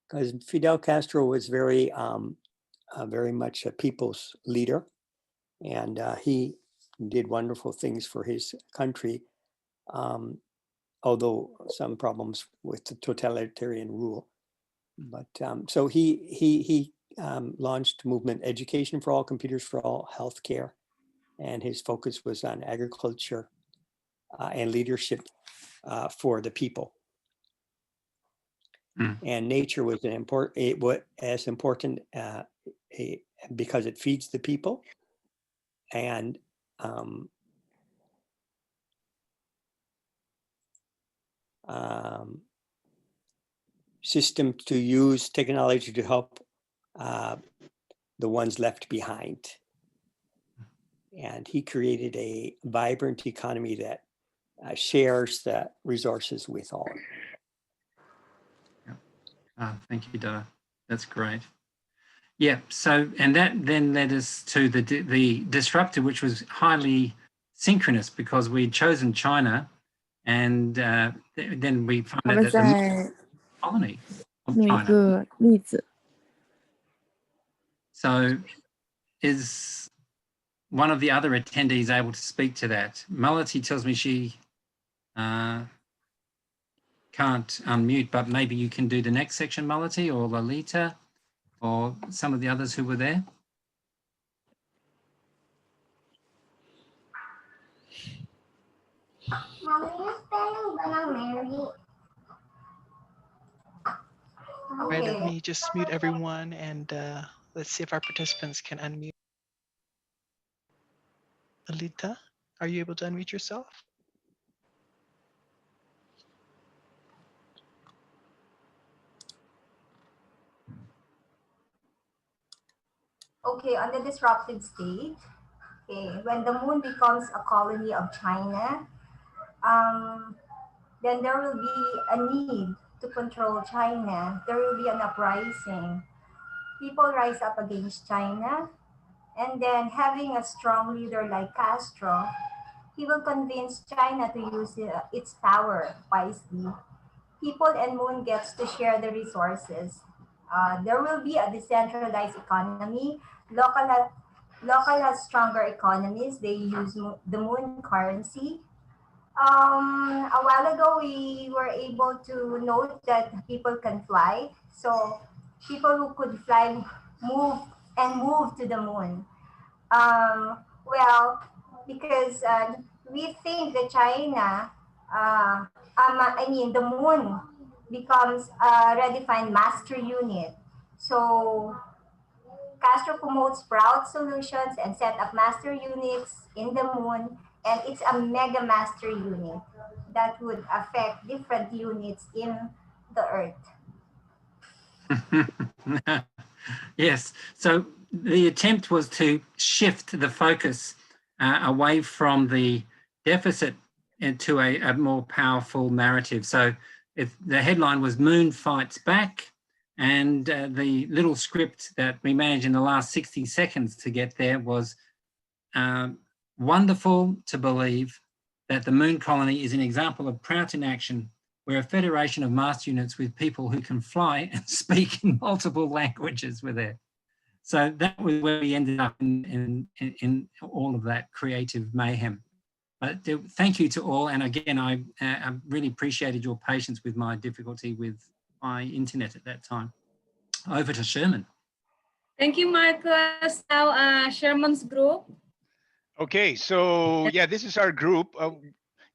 Because Fidel Castro was very much a people's leader, and he did wonderful things for his country, although some problems with the totalitarian rule. But so he launched movement Education for All, Computers for All, Healthcare, and his focus was on agriculture and leadership for the people. And nature was as important because it feeds the people, and system to use technology to help the ones left behind. And he created a vibrant economy that shares the resources with all. Thank you, Dara. That's great. Yeah, so, and that then led us to the disruptor, which was highly synchronous because we'd chosen China, and then we found 他 out 们 that the 在 colony of 那 China. 个例子， So is one of the other attendees able to speak to that? Malati tells me she can't can't unmute, but maybe you can do the next section, Malati or Lalita or some of the others who were there. All right, let me just mute everyone and let's see if our participants can unmute. Alita, are you able to unmute yourself? Okay, on the disrupted state, okay, when the moon becomes a colony of China, then there will be a need to control China. There will be an uprising. People rise up against China, and then having a strong leader like Castro, he will convince China to use its power wisely. People and moon gets to share the resources. There will be a decentralized economy. Local has stronger economies. They use the moon currency. A while ago, we were able to note that people can fly. So people who could fly move to the moon. Well, because we think that China, the moon becomes a redefined master unit. So Castro promotes broad solutions and set up master units in the moon, and it's a mega master unit that would affect different units in the Earth. Yes, so the attempt was to shift the focus away from the deficit into a more powerful narrative. So if the headline was Moon Fights Back, and the little script that we managed in the last 60 seconds to get there was wonderful to believe that the moon colony is an example of Prout in action, where a federation of master units with people who can fly and speak in multiple languages were there. So that was where we ended up in all of that creative mayhem. But thank you to all. And again, I really appreciated your patience with my difficulty with my internet at that time. Over to Sherman. Thank you, Marcus. Now, Sherman's group. Okay, so yeah, this is our group.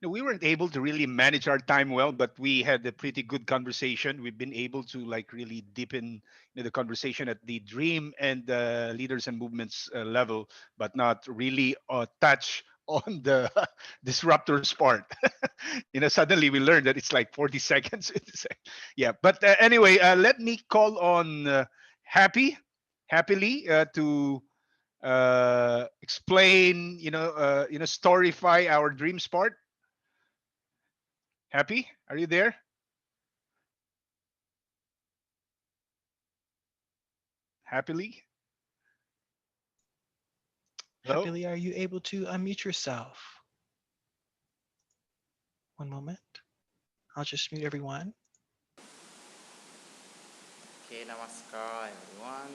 We weren't able to really manage our time well, but we had a pretty good conversation. We've been able to really deepen the conversation at the dream and leaders and movements level, but not really touch on the disruptors part. Suddenly we learned that it's like 40 seconds. Yeah, but anyway, let me call on Happily to explain, storify our dreams part. Happy, are you there? Happily? Hello? Happily, are you able to unmute yourself? One moment. I'll just mute everyone. Okay, namaskar everyone.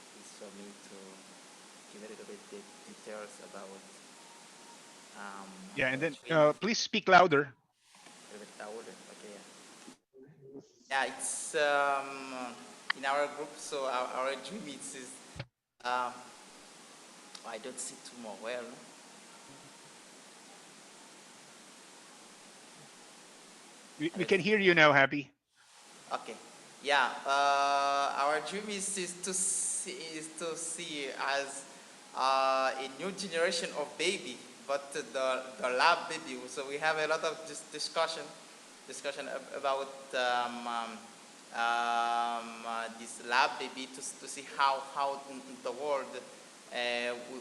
Please for me to give a little bit details about yeah, and then please speak louder. A little bit louder, okay. Yeah, it's in our group, so our dream is I don't see too more well. We can hear you now, Happy. Okay. Yeah. Our dream is to see as a new generation of baby, but the lab baby. So we have a lot of discussion about this lab baby to see how the world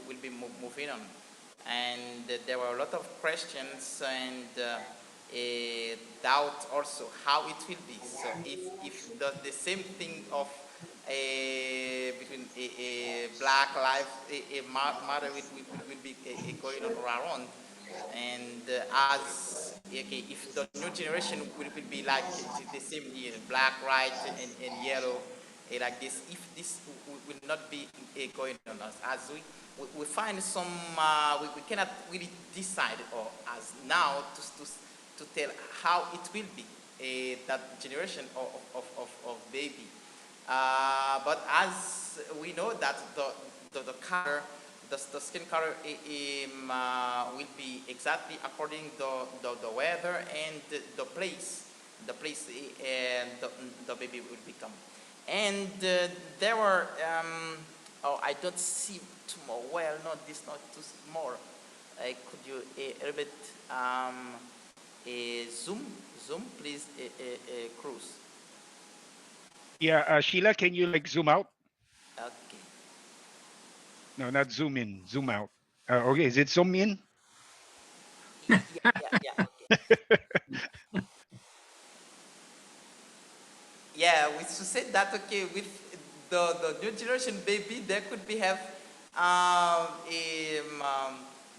will be moving on. And there were a lot of questions and a doubt also how it will be. So if the same thing of between a black life, a mother will be going on around, and as okay, if the new generation will be like the same here, black, white, and yellow, like this, if this will not be going on as we find some we cannot really decide or as now to tell how it will be that generation of baby. But as we know that the color, the skin color will be exactly according the weather and the place and the baby will become. And there were, oh, I don't see too more well, not this, not too more. Could you a little bit zoom, please, Cruz? Yeah, Sheila, can you like zoom out? Okay. No, not zoom in, zoom out. Okay, is it zoom in? Yeah, okay. Yeah, we should say that, okay, with the new generation baby, there could be have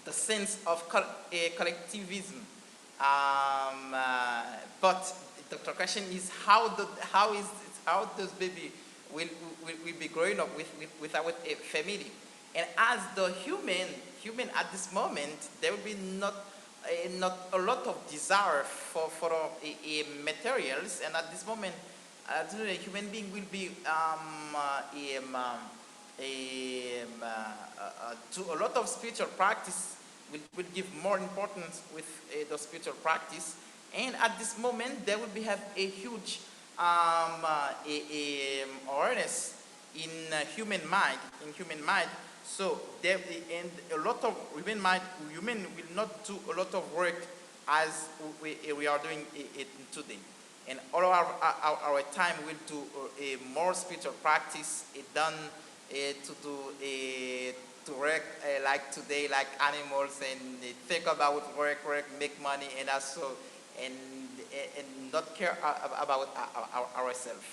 the sense of collectivism. But the question is how does baby will be growing up without a family, and as the human at this moment, there will be not a lot of desire for materials, and at this moment a human being will be to a lot of spiritual practice, will give more importance with the spiritual practice, and at this moment there will be have a huge awareness in human mind, so there, and a lot of human will not do a lot of work as we are doing it today. And all our time will do a more spiritual practice, done to do to work like today, like animals, and think about work, make money, and also and not care about ourselves.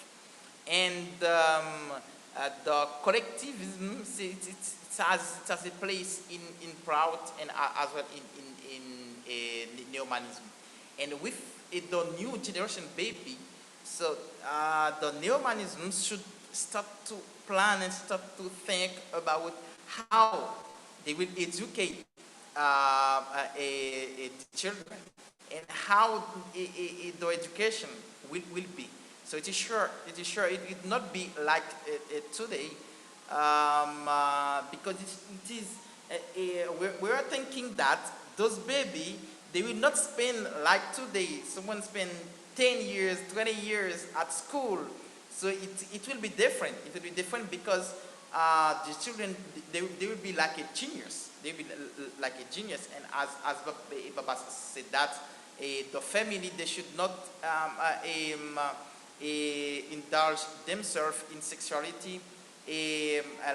And the collectivism, it has a place in Prout and as well in Neomanism. And with the new generation baby, so the Neomanism should start to plan and start to think about how they will educate the children, and how the education will be. So it is sure it will not be like today, because it is we are thinking that those baby, they will not spend like today. Someone spend 10 years, 20 years at school. So it will be different. It will be different because the children, they will be like a genius. They will be like a genius. And as Baba said that, the family, they should not indulge themselves in sexuality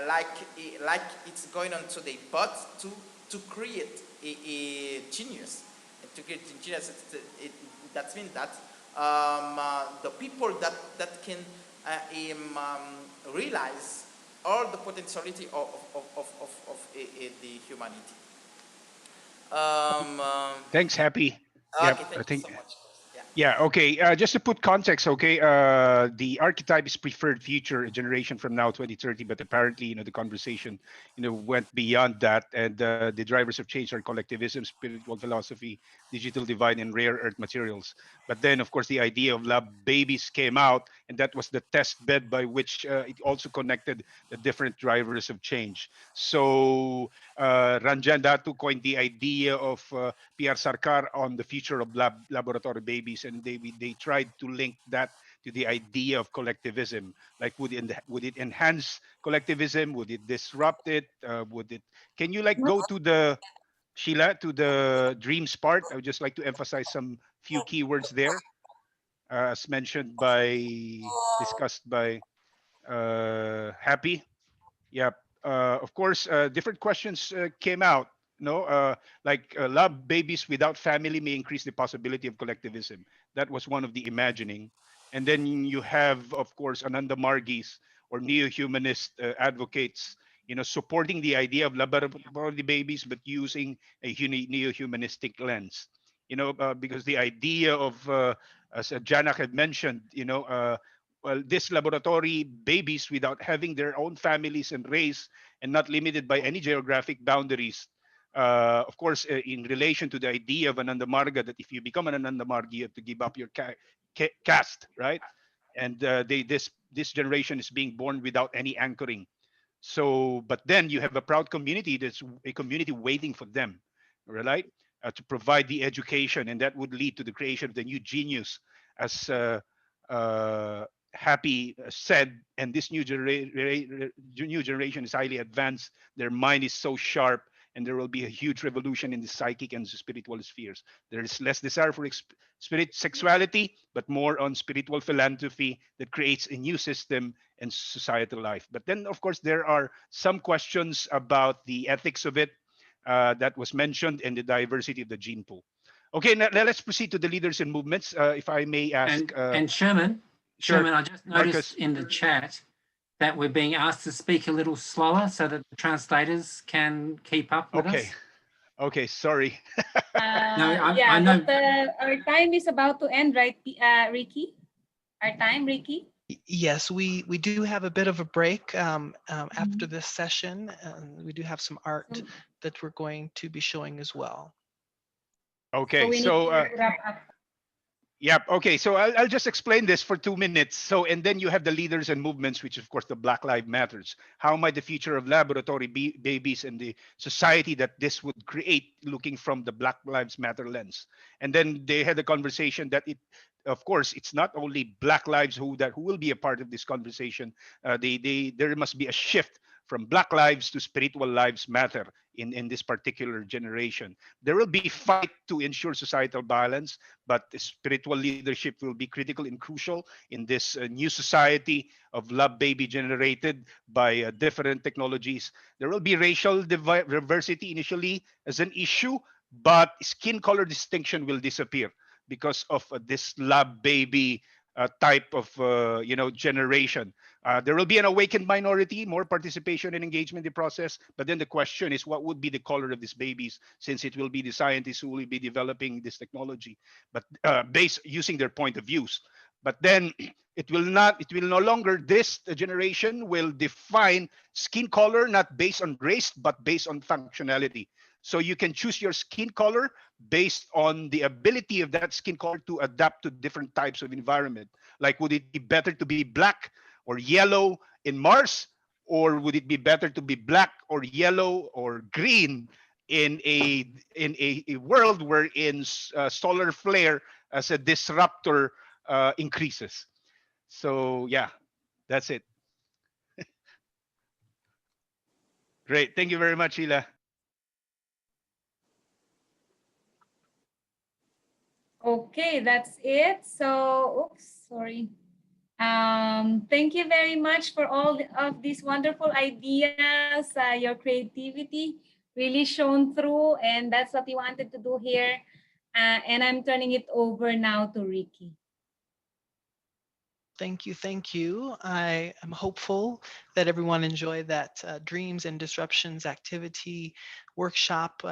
like it's going on today, but to create a genius. To create a genius, that means that the people that can realize all the potentiality of the humanity. Thanks, Happy. Okay, Yep, thank I you think. so much. Yeah, okay. Just to put context, okay, the archetype is preferred future, a generation from now, 2030, but apparently, the conversation, went beyond that, and the drivers of change are collectivism, spiritual philosophy, digital divine, and rare earth materials. But then, of course, the idea of lab babies came out, and that was the test bed by which it also connected the different drivers of change. So Ranjan Datu coined the idea of Pierre Sarkar on the future of laboratory babies, and they tried to link that to the idea of collectivism. Like, would it enhance collectivism? Would it disrupt it? Would it? Can you like go to the Sheila, to the dreams part? I would just like to emphasize some few keywords there, as mentioned discussed by Happy. Yeah. Of course, different questions came out. Like love babies without family may increase the possibility of collectivism. That was one of the imagining. And then you have, of course, Ananda Margis or neo-humanist advocates, supporting the idea of laboratory babies, but using a neo-humanistic lens. Because the idea of, as Janak had mentioned, well, these laboratory babies without having their own families and race and not limited by any geographic boundaries, of course, in relation to the idea of Ananda Marga, that if you become an Ananda Marga, you have to give up your caste, right? And this generation is being born without any anchoring. So, but then you have a proud community that's a community waiting for them, right? To provide the education, and that would lead to the creation of the new genius, as Happy said. And this new generation is highly advanced. Their mind is so sharp, and there will be a huge revolution in the psychic and the spiritual spheres. There is less desire for sexuality, but more on spiritual philanthropy that creates a new system and societal life. But then, of course, there are some questions about the ethics of it that was mentioned, and the diversity of the gene pool. Okay, now let's proceed to the leaders and movements. If I may ask. And Sherman, Sure. Sherman, I just noticed Marcus. in the chat that we're being asked to speak a little slower so that the translators can keep up with us. Okay, sorry. I know. But our time is about to end, right, Ricky? Our time, Ricky? Yes, we do have a bit of a break after this session. We do have some art that we're going to be showing as well. Okay, we so need to wrap up. yeah, okay, so I'll just explain this for 2 minutes. So, and then you have the leaders and movements, which of course the Black Lives Matters. How might the future of laboratory babies and the society that this would create, looking from the Black Lives Matter lens? And then they had a conversation that of course, it's not only Black lives who will be a part of this conversation. There must be a shift from Black lives to spiritual lives matter in this particular generation. There will be fight to ensure societal balance, but spiritual leadership will be critical and crucial in this new society of lab baby generated by different technologies. There will be racial diversity initially as an issue, but skin color distinction will disappear because of this lab baby type of generation. There will be an awakened minority, more participation and engagement in the process. But then the question is, what would be the color of these babies, since it will be the scientists who will be developing this technology, but based using their point of views. But then it will no longer, this generation will define skin color not based on race, but based on functionality. So you can choose your skin color based on the ability of that skin color to adapt to different types of environment. Like, would it be better to be black or yellow in Mars? Or would it be better to be black or yellow or green in a world wherein solar flare as a disruptor increases? So yeah, that's it. Great. Thank you very much, Sheila. Okay, that's it. So, oops, sorry. Thank you very much for all of these wonderful ideas. Your creativity really shone through, and that's what we wanted to do here. And I'm turning it over now to Ricky. Thank you, thank you. I am hopeful that everyone enjoyed that Dreams and Disruptions activity workshop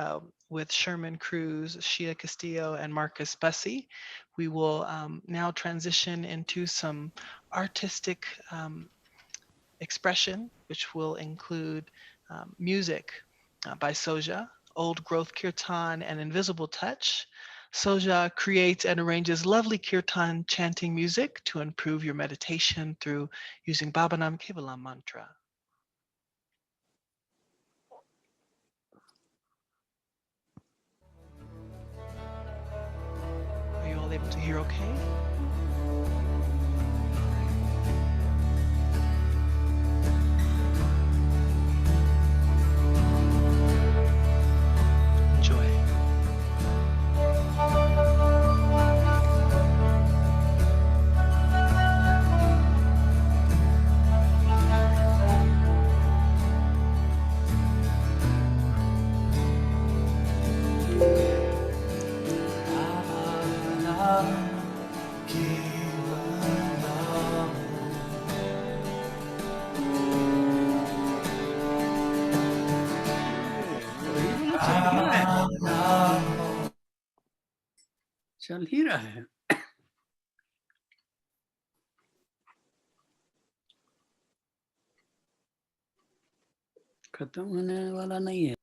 with Sherman Cruz, Sheila Castillo, and Marcus Bussey. We will now transition into some artistic expression, which will include music by Soja, Old Growth Kirtan, and Invisible Touch. Soja creates and arranges lovely kirtan chanting music to improve your meditation through using Bhavanam Kevalam mantra. Are you all able to hear okay? Enjoy. चल ही रहा है खत्म होने वाला नहीं है